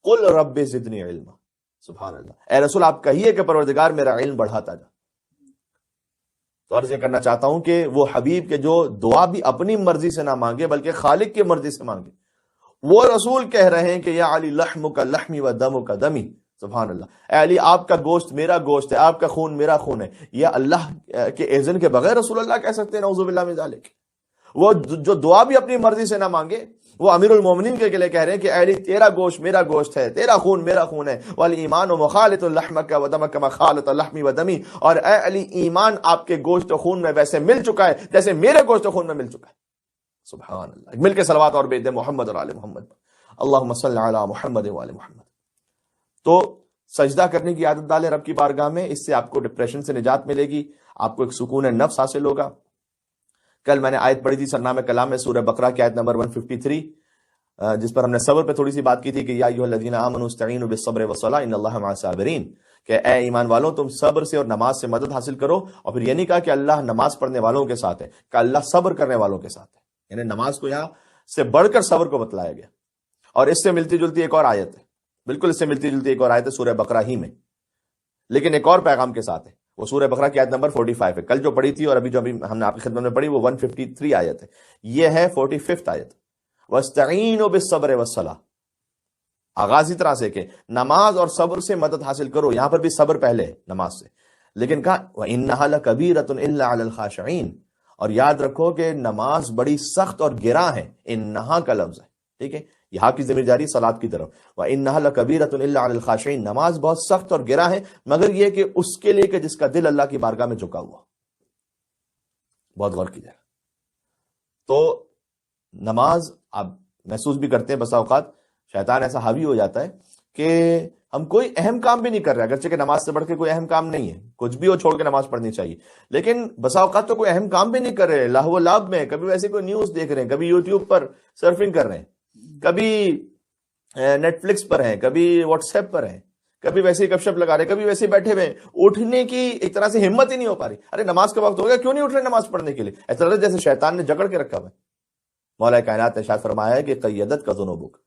قل رب زدنی علما، سبحان اللہ، اے رسول آپ کہیے کہ پروردگار میرا علم بڑھاتا جا۔ تو عرض یہ کرنا چاہتا ہوں کہ وہ حبیب کے جو دعا بھی اپنی مرضی سے نہ مانگے بلکہ خالق کی مرضی سے مانگے، وہ رسول کہہ رہے ہیں کہ یا علی لحمک لحمی و دمک دمی، سبحان اللہ، اے علی آپ کا گوشت میرا گوشت ہے، آپ کا خون میرا خون ہے۔ یا اللہ کے اذن کے بغیر رسول اللہ کہہ سکتے ہیں؟ نعوذ باللہ من ذالک۔ وہ جو دعا بھی اپنی مرضی سے نہ مانگے، وہ امیر المومنین کے لیے کہہ رہے ہیں کہ اے علی تیرا گوشت میرا گوشت ہے، تیرا خون میرا خون ہے، والایمان مخالط لحمک و دمک کما خالط لحمی و دمی، اور اے علی ایمان آپ کے گوشت و خون میں ویسے مل چکا ہے جیسے میرے گوشت و خون میں مل چکا ہے۔ سبحان اللہ، مل کے صلوات اور بھیج دیں محمد اور آل محمد، اللہم صلی علی محمد و آل محمد۔ تو سجدہ کرنے کی عادت ڈالیں رب کی بارگاہ میں، اس سے آپ کو ڈپریشن سے نجات ملے گی، آپ کو ایک سکون نفس حاصل ہوگا۔ کل میں نے آیت پڑھی تھی سرنامہ کلام میں سورہ بقرہ کی آیت نمبر 153، جس پر ہم نے صبر پہ تھوڑی سی بات کی تھی کہ یا ایھا الذین آمنوا استعینوا بالصبر والصلاۃ ان اللہ مع الصابرین، کہ اے ایمان والوں تم صبر سے اور نماز سے مدد حاصل کرو، اور پھر یہ نہیں کہا کہ اللہ نماز پڑھنے والوں کے ساتھ ہے، کہ اللہ صبر کرنے والوں کے ساتھ ہے، یعنی نماز کو یہاں سے بڑھ کر صبر کو بتلایا گیا۔ اور اس سے ملتی جلتی ایک اور آیت ہے، بالکل اس سے ملتی جلتی ایک اور آیت ہے سورہ بقرہ ہی میں، لیکن ایک اور پیغام کے ساتھ ہے، وہ سورہ بقرہ کی آیت نمبر 45 ہے، کل جو پڑھی تھی اور ابھی جو ہم نے آپ کی خدمت میں پڑھی وہ 153 آیت ہے، یہ ہے 45 آیت۔ وَاسْتَعِينُوا بِالصَّبْرِ وَالصَّلَاةِ، آغاز اس طرح سے کہ نماز اور صبر سے مدد حاصل کرو، یہاں پر بھی صبر پہلے ہے نماز سے، لیکن کہا وَإِنَّهَا لَكَبِيرَةٌ إِلَّا عَلَى الْخَاشِعِينَ، اور یاد رکھو کہ نماز بڑی سخت اور گراں ہے، انہا کا لفظ ہے، ٹھیک ہے، یہاں کی ضمیر جاری صلاۃ کی طرف، وَإِنَّهَا لَكَبِيرَةٌ إِلَّا عَلَى الْخَاشِعِينَ، نماز بہت سخت اور گراں ہے مگر یہ کہ اس کے لیے کہ جس کا دل اللہ کی بارگاہ میں جھکا ہوا۔ بہت غور کیجیے۔ تو نماز آپ محسوس بھی کرتے ہیں بسا اوقات شیطان ایسا حاوی ہو جاتا ہے کہ ہم کوئی اہم کام بھی نہیں کر رہے، اگرچہ کہ نماز سے بڑھ کے کوئی اہم کام نہیں ہے، کچھ بھی ہو چھوڑ کے نماز پڑھنی چاہیے، لیکن بسا اوقات تو کوئی اہم کام بھی نہیں کر رہے، لہو و لعب میں، کبھی ویسے کوئی نیوز دیکھ رہے ہیں، کبھی یوٹیوب پر سرفنگ کر رہے ہیں، کبھی نیٹ فلکس پر ہیں، کبھی واٹس ایپ پر ہیں، کبھی ویسے ہی گپ شپ لگا رہے، کبھی ویسے ہی بیٹھے ہوئے، اٹھنے کی ایک طرح سے ہمت ہی نہیں ہو پا رہی۔ ارے نماز کا وقت ہو گیا، کیوں نہیں اٹھ رہے نماز پڑھنے کے لیے؟ ایسا لگتا ہے جیسے شیطان نے جکڑ کے رکھا ہوا ہے۔ مولا کائنات نے ارشاد فرمایا ہے کہ قیدت کا ذنوبک،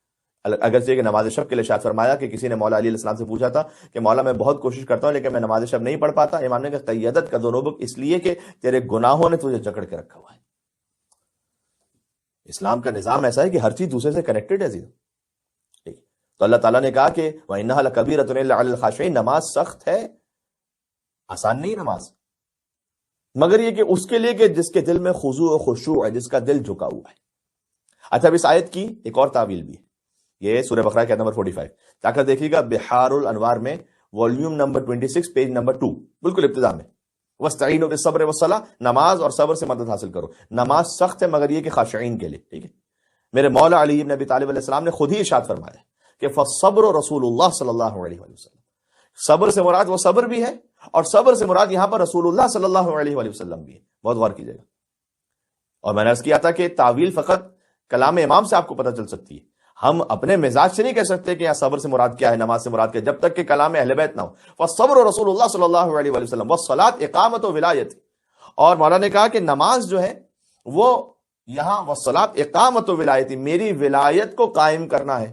اگرچہ کہ نماز شب کے لیے ارشاد فرمایا کہ کسی نے مولا علیہ السلام سے پوچھا تھا کہ مولا میں بہت کوشش کرتا ہوں لیکن میں نماز شب نہیں پڑھ پاتا، امام نے کہا قیدت کا ذنوبک، اس لیے کہ تیرے گناہوں نے تجھے جکڑ کے رکھا ہوا ہے۔ اسلام کا نظام ایسا ہے کہ ہر چیز دوسرے سے کنیکٹڈ ہے، ٹھیک۔ تو اللہ تعالیٰ نے کہا کہ وَإِنَّهَا لَكَبِيرَةٌ إِلَّا عَلَى الْخَاشِعِينَ، نماز سخت ہے، آسان نہیں نماز، مگر یہ کہ اس کے لیے کہ جس کے دل میں خضوع و خشوع ہے، جس کا دل جھکا ہوا ہے۔ اچھا، اب اس آیت کی ایک اور تعویل بھی ہے، یہ سورہ بقرہ کے نمبر 45، جا کر دیکھیے گا بحار الانوار میں والیوم نمبر 26 پیج نمبر 2، بالکل ابتدا میں، وَاسْتَعِينُوا بِالصَّبْرِ وَالصَّلَاةِ، نماز اور صبر سے مدد حاصل کرو۔ نماز سخت ہے مگر یہ کہ خاشعین کے لیے، ٹھیک ہے۔ میرے مولا علی بن ابی طالب علیہ السلام نے خود ہی ارشاد فرمایا کہ فَالصَّبْرُ رسول اللہ صلی اللہ علیہ وسلم، صبر سے مراد وہ صبر بھی ہے اور صبر سے مراد یہاں پر رسول اللہ صلی اللہ علیہ وسلم بھی ہے۔ بہت غور کیجیے گا۔ اور میں نے عرض کیا تھا کہ تعویل فقط کلام امام سے آپ کو پتہ چل سکتی ہے، ہم اپنے مزاج سے نہیں کہہ سکتے کہ یہاں صبر سے مراد کیا ہے، نماز سے مراد کیا ہے، جب تک کہ کلام اہل بیت نہ ہو۔ فالصبر رسول اللہ صلی اللہ علیہ وسلم والصلاۃ اقامت و ولایت، اور مولا نے کہا کہ نماز جو ہے وہ یہاں والصلاۃ اقامت و ولایت، میری ولایت کو قائم کرنا ہے،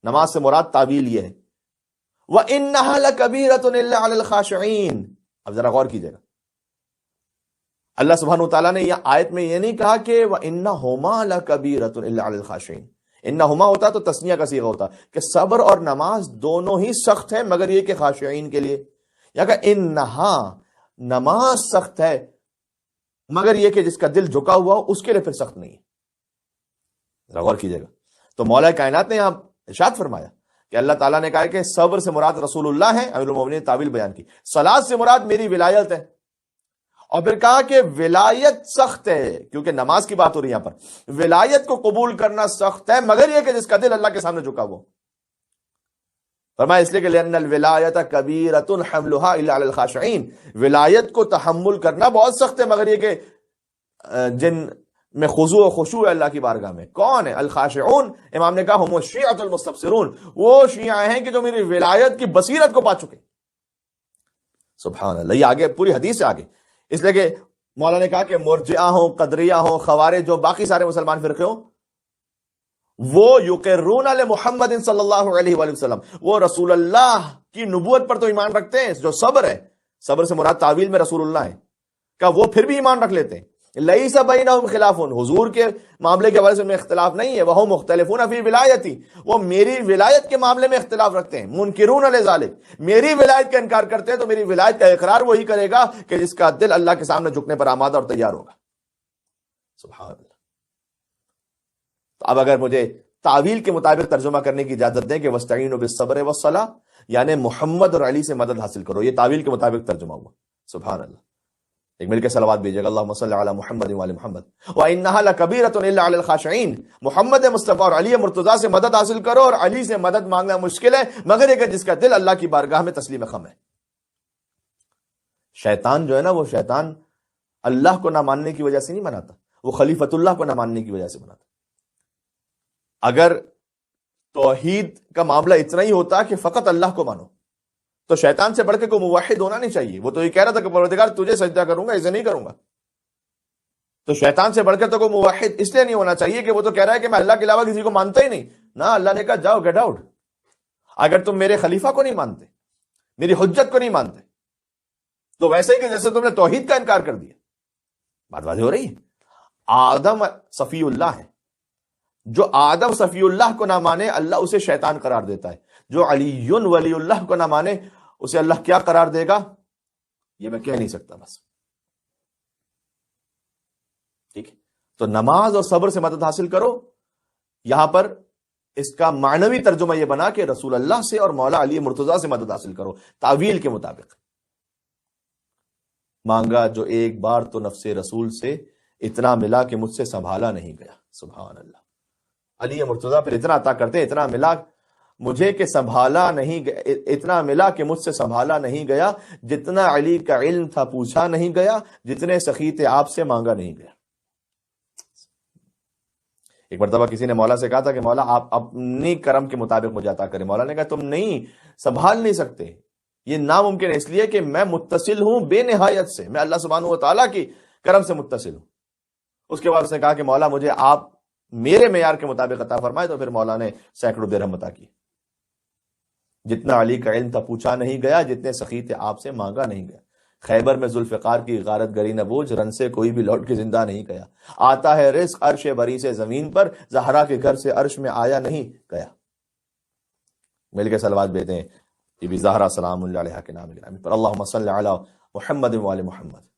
نماز سے مراد تعویل یہ ہے۔ وَإِنَّهَا لَكَبِيرَةٌ إِلَّا عَلَى الْخَاشِعِينَ، اب ذرا غور کیجیے گا، اللہ سبحانہ وتعالیٰ نے یہ آیت میں یہ نہیں کہا کہ وَإِنَّهُمَا لَكَبِيرَةٌ إِلَّا عَلَى الْخَاشِعِينَ، انہما ہوتا تو تسنیہ کا صیغہ ہوتا کہ صبر اور نماز دونوں ہی سخت ہیں مگر یہ کہ خاشعین کے لیے، یا کہ انہا، نماز سخت ہے مگر یہ کہ جس کا دل جھکا ہوا ہو اس کے لیے پھر سخت نہیں ہے۔ ذرا غور کیجیے گا۔ تو مولا کائنات نے یہاں ارشاد فرمایا کہ اللہ تعالیٰ نے کہا کہ صبر سے مراد رسول اللہ ہے، امیر المومنین نے تعویل بیان کی، صلاۃ سے مراد میری ولایت ہے، اور پھر کہا کہ ولایت سخت ہے، کیونکہ نماز کی بات ہو رہی ہے یہاں پر، ولایت کو قبول کرنا سخت ہے مگر یہ کہ جس کا دل اللہ کے سامنے جھکا ہوا۔ فرمایا اس لیے کہ لأن الولایت کبیرۃ حملها الا علی الخاشعین، ولایت کو تحمل کرنا بہت سخت ہے مگر یہ کہ جن میں خضوع و خشوع ہے اللہ کی بارگاہ میں۔ کون ہے الخاشعون؟ امام نے کہا ہم الشیعۃ المستبصرون، وہ شیعہ ہیں کہ جو میری ولایت کی بصیرت کو پا چکے۔ سبحان اللہ، یہ آگے پوری حدیث سے آگے، اس لیے کہ مولا نے کہا کہ مرجئہ ہوں، قدریہ ہوں، خوارج جو باقی سارے مسلمان فرقے ہوں، وہ یقرون لمحمد صلی اللہ علیہ وآلہ وسلم، وہ رسول اللہ کی نبوت پر تو ایمان رکھتے ہیں، جو صبر ہے، صبر سے مراد تعویل میں رسول اللہ ہے، کہ وہ پھر بھی ایمان رکھ لیتے ہیں۔ لیس بینہم خلاف، حضور کے معاملے کے حوالے سے میں اختلاف نہیں ہے، وہم مختلفون فی ولایتی، وہ میری ولایت کے معاملے میں اختلاف رکھتے ہیں، منکرون لذالک، میری ولایت کا انکار کرتے ہیں تو میری ولایت کا اقرار وہی کرے گا کہ جس کا دل اللہ کے سامنے جھکنے پر آمادہ اور تیار ہوگا۔ سبحان اللہ۔ تو اب اگر مجھے تعویل کے مطابق ترجمہ کرنے کی اجازت دیں کہ وَاسْتَعِينُوا بِالصَّبْرِ وَالصَّلَاةِ، یعنی محمد اور علی سے مدد حاصل کرو، یہ تعویل کے مطابق ترجمہ ہوا۔ سبحان اللہ۔ ایک مل کے صلوات بھیجیے گا، اللہم صلی علی محمد وعلی محمد۔ وَإِنَّهَا لَكَبِيرَةٌ إِلَّا عَلَى الْخَاشِعِينَ، محمد مصطفیٰ اور علی مرتضیٰ سے مدد حاصل کرو، اور علی سے مدد مانگنا مشکل ہے مگر یہ کہ جس کا دل اللہ کی بارگاہ میں تسلیم خم ہے۔ شیطان جو ہے نا، وہ شیطان اللہ کو نہ ماننے کی وجہ سے نہیں مناتا، وہ خلیفۃ اللہ کو نہ ماننے کی وجہ سے مناتا۔ اگر توحید کا معاملہ اتنا ہی ہوتا کہ فقط اللہ کو مانو تو شیطان سے بڑھ کے کوئی موحد ہونا نہیں چاہیے۔ وہ تو یہ کہہ رہا تھا کہ پروردگار تجھے سجدہ کروں گا، اسے نہیں کروں گا۔ تو شیطان سے بڑھ کے تو کوئی موحد اس لیے نہیں ہونا چاہیے کہ وہ تو کہہ رہا ہے کہ میں اللہ کے علاوہ کسی کو مانتا ہی نہیں۔ نہ، اللہ نے کہا جاؤ گیٹ آؤٹ، اگر تم میرے خلیفہ کو نہیں مانتے، میری حجت کو نہیں مانتے، تو ویسے ہی کہ جیسے تم نے توحید کا انکار کر دیا. بات واضح ہو رہی ہے. آدم صفی اللہ ہے، جو آدم صفی اللہ کو نہ مانے اللہ اسے شیطان قرار دیتا ہے. جو علی ولی اللہ کو نہ مانے اسے اللہ کیا قرار دے گا یہ میں کہہ نہیں سکتا. بس ٹھیک ہے. تو نماز اور صبر سے مدد حاصل کرو. یہاں پر اس کا معنوی ترجمہ یہ بنا کہ رسول اللہ سے اور مولا علی مرتضیٰ سے مدد حاصل کرو تعویل کے مطابق. مانگا جو ایک بار تو نفس رسول سے، اتنا ملا کہ مجھ سے سنبھالا نہیں گیا. سبحان اللہ. علی مرتضیٰ پھر اتنا عطا کرتے، اتنا ملا مجھے کہ سنبھالا نہیں گیا، اتنا ملا کہ مجھ سے سنبھالا نہیں گیا. جتنا علی کا علم تھا پوچھا نہیں گیا، جتنے سخی تھے آپ سے مانگا نہیں گیا. ایک مرتبہ کسی نے مولا سے کہا تھا کہ مولا آپ اپنی کرم کے مطابق مجھے عطا کریں. مولا نے کہا تم نہیں سنبھال نہیں سکتے، یہ ناممکن ہے، اس لیے کہ میں متصل ہوں بے نہایت سے، میں اللہ سبحانہ و تعالیٰ کی کرم سے متصل ہوں. اس کے بعد اس نے کہا کہ مولا مجھے آپ میرے معیار کے مطابق عطا فرمائے. تو پھر مولا نے سینکڑوں درہم عطا کی. جتنا علی کا علم تھا پوچھا نہیں گیا، جتنے سخی تھے آپ سے مانگا نہیں گیا. خیبر میں ذوالفقار کی غارت گری نہ بوجھ، رن سے کوئی بھی لوٹ کے زندہ نہیں گیا. آتا ہے رزق عرش بری سے زمین پر، زہرا کے گھر سے عرش میں آیا نہیں گیا. مل کے صلوات بیتے ہیں بی بی زہرا سلام اللہ علیہا کے نام گرامی پر. اللہم صلی علی محمد وآل محمد.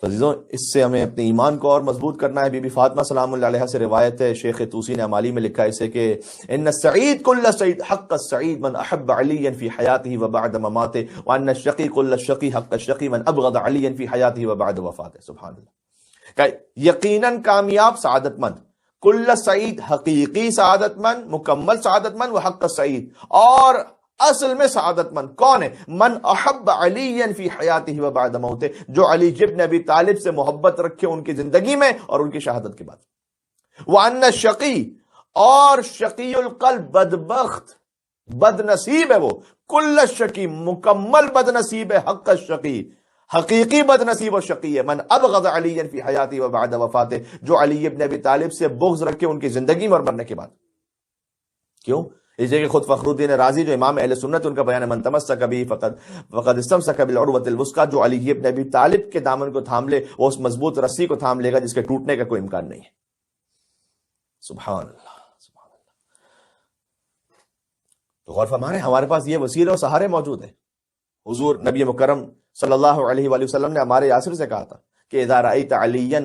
تو عزیزوں اس سے ہمیں اپنے ایمان کو اور مضبوط کرنا ہے. بی بی فاطمہ سلام اللہ علیہ سے روایت ہے، شیخ توسی نے امالی میں لکھا ہے اسے کہ ان السعید کل سعید حق السعید من احب علی فی حیاتہ وبعد مماتہ، وان الشقی کل الشقی حق الشقی من ابغض علی فی حیاتہ وبعد وفاتہ. سبحان اللہ. کہ یقیناً کامیاب سعادت مند، کل سعید حقیقی سعادت مند، مکمل سعادت مند، وہ حق السعید، اور اصل میں سعادت مند کون ہے؟ من احب علی فی حیاتہ وبعد موتہ، جو علی ابن ابی طالب سے محبت رکھے ان کی زندگی میں اور ان کی شہادت کے بعد. وان الشقی، اور شقی القلب بدبخت بد نصیب ہے وہ، کل الشقی مکمل بد نصیب ہے، حق الشقی حقیقی بد نصیب و شقی ہے. من ابغض علی فی حیاتہ وبعد وفاتہ، جو علی ابن ابی طالب سے بغض رکھے ان کی زندگی میں اور مرنے کے بعد. کیوں؟ اس لیے کہ خود فخر الدین رازی جو امام اہل سنت، ان کا بیان ہے من تمسک بہ فقد استمسک بالعروۃ الوثقی، جو علی ابن ابی طالب کے دامن کو تھام لے وہ اس مضبوط رسی کو تھام لے گا جس کے ٹوٹنے کا کوئی امکان نہیں ہے. سبحان اللہ سبحان اللہ. تو غور فرمائیں ہمارے پاس یہ وسیلے اور سہارے موجود ہیں. حضور نبی مکرم صلی اللہ علیہ وآلہ وسلم نے ہمارے یاسر سے کہا تھا کہ اذا رأیت علیا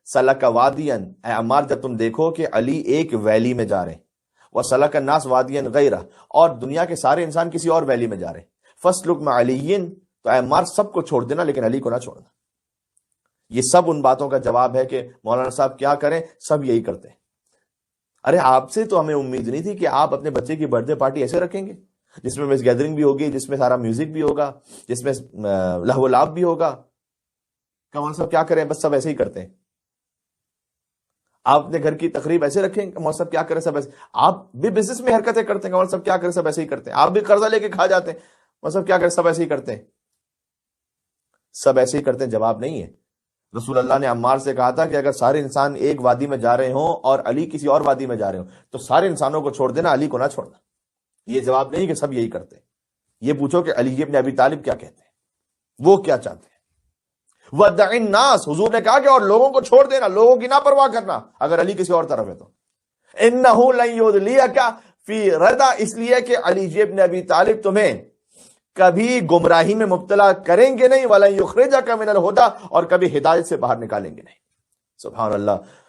سلک وادیا، اے عمار جب تم دیکھو کہ علی ایک ویلی میں جا رہے ہیں، وَسَلَكَ النَّاسُ وَادِيًا غَيْرَهُ، اور دنیا کے سارے انسان کسی اور ویلی میں جا رہے ہیں، فَاسْلُكْ مَعَ عَلِيٍّ، تو اے عمار سب کو چھوڑ دینا لیکن علی کو نہ چھوڑنا. یہ سب ان باتوں کا جواب ہے کہ مولانا صاحب کیا کریں، سب یہی کرتے ہیں. ارے آپ سے تو ہمیں امید نہیں تھی کہ آپ اپنے بچے کی برتھ ڈے پارٹی ایسے رکھیں گے جس میں مس گیدرنگ بھی ہوگی، جس میں سارا میوزک بھی ہوگا، جس میں لہو و لعب بھی ہوگا. کہ مولانا صاحب کیا کریں، بس سب ایسے ہی کرتے ہیں. آپ اپنے گھر کی تقریب ایسے رکھیں کہ مولانا صاحب کیا کریں سب ایسے. آپ بھی بزنس میں حرکتیں کرتے ہیں، مولانا صاحب کیا کریں سب ایسے ہی کرتے ہیں. آپ بھی قرضہ لے کے کھا جاتے ہیں، مولانا صاحب کیا کریں سب ایسے ہی کرتے ہیں. سب ایسے ہی کرتے ہیں جواب نہیں ہے. رسول اللہ نے عمار سے کہا تھا کہ اگر سارے انسان ایک وادی میں جا رہے ہوں اور علی کسی اور وادی میں جا رہے ہوں تو سارے انسانوں کو چھوڑ دینا، علی کو نہ چھوڑنا. یہ جواب نہیں کہ سب یہی کرتے ہیں. یہ پوچھو کہ علی ابن ابی طالب کیا کہتے ہیں، وہ کیا چاہتے ہیں. وَدَعِ النَّاسِ، حضور نے کہا کہ اور لوگوں کو چھوڑ دینا، لوگوں کی نہ پرواہ کرنا اگر علی کسی اور طرف ہے تو. إِنَّهُ لَن يُضْلِيَكَ فِي رَدَى، اس لیے کہ علی ابن ابی طالب تمہیں کبھی گمراہی میں مبتلا کریں گے نہیں، وَلَن يُخْرِجَكَ مِنَ الْهُدَى، اور کبھی ہدایت سے باہر نکالیں گے نہیں. سبحان اللہ.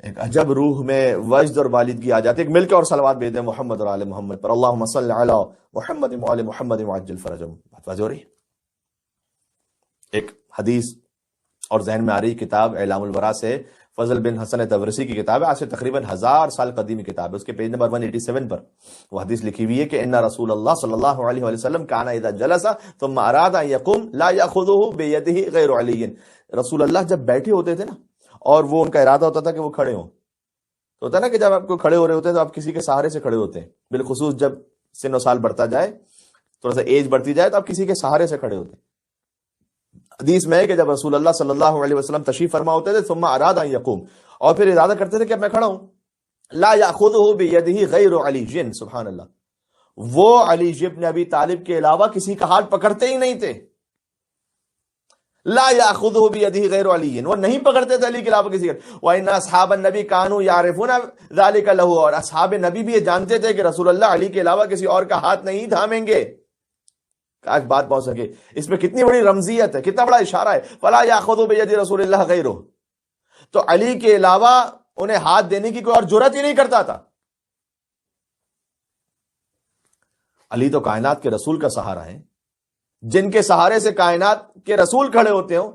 ایک عجب روح میں وجد اور والدگی آ جاتی ہے. مل کے اور صلوات بھیج دیں محمد اور آل محمد پر. اللہم صلی علی محمد وآل محمد وعجل فرجہم. بات واضح ہو رہی ہے. ایک حدیث اور ذہن میں آ رہی کتاب اعلام الورا سے، فضل بن حسن تبرسی کی کتاب ہے، آج سے تقریباً 1000 سال قدیم کتاب ہے. اس کے پیج نمبر 187 پر وہ حدیث لکھی ہوئی ہے کہ ان رسول اللہ صلی اللہ علیہ وآلہ وسلم کان اذا جلس ثم اراد ان يقوم لا ياخذه بيده غیر علی. رسول اللہ جب بیٹھے ہوتے تھے نا اور وہ ان کا ارادہ ہوتا تھا کہ وہ کھڑے ہوں، تو ہوتا ہے نا کہ جب آپ کو کھڑے ہو رہے ہوتے ہیں تو آپ کسی کے سہارے سے کھڑے ہوتے ہیں، بالخصوص جب سن و سال بڑھتا جائے، تھوڑا سا ایج بڑھتی جائے تو آپ کسی کے سہارے سے کھڑے ہوتے ہیں. حدیث میں ہے کہ جب رسول اللہ صلی اللہ علیہ وسلم تشریف فرما ہوتے تھے ثم اراد ان یقوم، اور پھر ارادہ کرتے تھے کہ اب میں کھڑا ہوں، لا یاخذہ بیدہ غیر علی. سبحان اللہ. وہ علی ابن ابی طالب کے علاوہ کسی کا ہاتھ پکڑتے ہی نہیں تھے. لا یاخذہ بیدہ غیر علی، وہ نہیں پکڑتے تھے علی کے علاوہ کسی کا. وان اصحاب النبی کانوا یعرفون ذلک لہ، اور اصحاب نبی بھی یہ جانتے تھے کہ رسول اللہ علی کے علاوہ کسی اور کا ہاتھ نہیں تھامیں گے. کاش بات پہنچ سکے. اس میں کتنی بڑی رمزیت ہے، کتنا بڑا اشارہ ہے. فلا یاخذ بید رسول اللہ غیرہ، تو علی کے علاوہ انہیں ہاتھ دینے کی کوئی اور جرات ہی نہیں کرتا تھا. علی تو کائنات کے رسول کا سہارا ہے، جن کے سہارے سے کائنات کے رسول کھڑے ہوتے ہوں.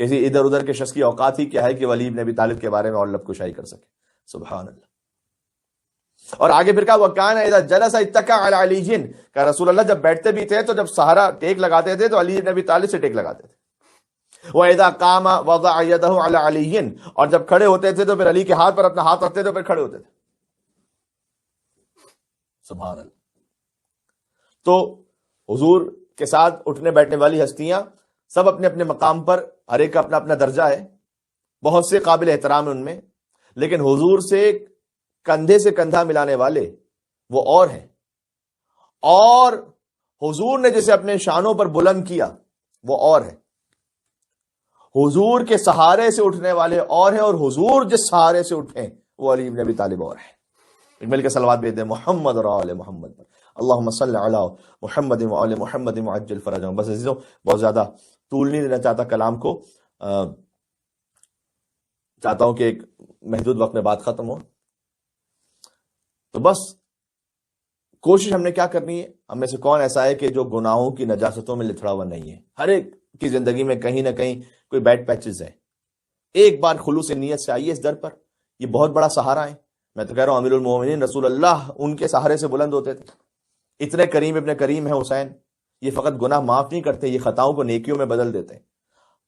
کسی ادھر ادھر کے شخص کی اوقات ہی کیا ہے کہ ولی ابن ابی طالب کے بارے میں اور لب کشائی کر سکے. سبحان اللہ. اور آگے پھر کہا وَكَانَ إِذَا جَلَسَ اتَّكَأَ عَلَى عَلِيٍّ، کہ رسول اللہ جب بیٹھتے بھی تھے تو جب سہارا ٹیک لگاتے تھے تو علی ابن ابی طالب سے ٹیک لگاتے تھے. وَإِذَا قَامَ وَضَعَ يَدَهُ عَلَى عَلِيٍّ، اور جب کھڑے ہوتے تھے تو پھر علی کے ہاتھ پر اپنا ہاتھ رکھتے تھے، پھر کھڑے ہوتے تھے. سبحان اللہ. تو حضور کے ساتھ اٹھنے بیٹھنے والی ہستیاں سب اپنے اپنے مقام پر، ہر ایک کا اپنا اپنا درجہ ہے، بہت سے قابل احترام ہیں ان میں، لیکن حضور سے کندھے سے کندھا ملانے والے وہ اور ہیں. اور حضور نے جسے اپنے شانوں پر بلند کیا وہ اور ہے. حضور کے سہارے سے اٹھنے والے اور ہیں، اور حضور جس سہارے سے اٹھیں وہ علی بن ابی طالب اور ہے. مل کے صلوات بھیج دیں محمد اور آل محمد پر. اللہم صلی علی محمد و آل محمد وعجل فرجہم. بس عزیزوں بہت زیادہ طول نہیں دینا چاہتا کلام کو، چاہتا ہوں کہ ایک محدود وقت میں بات ختم ہو. تو بس کوشش ہم نے کیا کرنی ہے، ہم میں سے کون ایسا ہے کہ جو گناہوں کی نجاستوں میں لتھڑا ہوا نہیں ہے. ہر ایک کی زندگی میں کہیں نہ کہیں کوئی بیڈ پیچز ہے. ایک بار خلوص نیت سے آئیے اس در پر، یہ بہت بڑا سہارا ہے. میں تو کہہ رہا ہوں امیر المومنین رسول اللہ ان کے سہارے سے بلند ہوتے تھے. اتنے کریم ابن کریم ہے حسین، یہ فقط گناہ معاف نہیں کرتے، یہ خطاؤں کو نیکیوں میں بدل دیتے ہیں.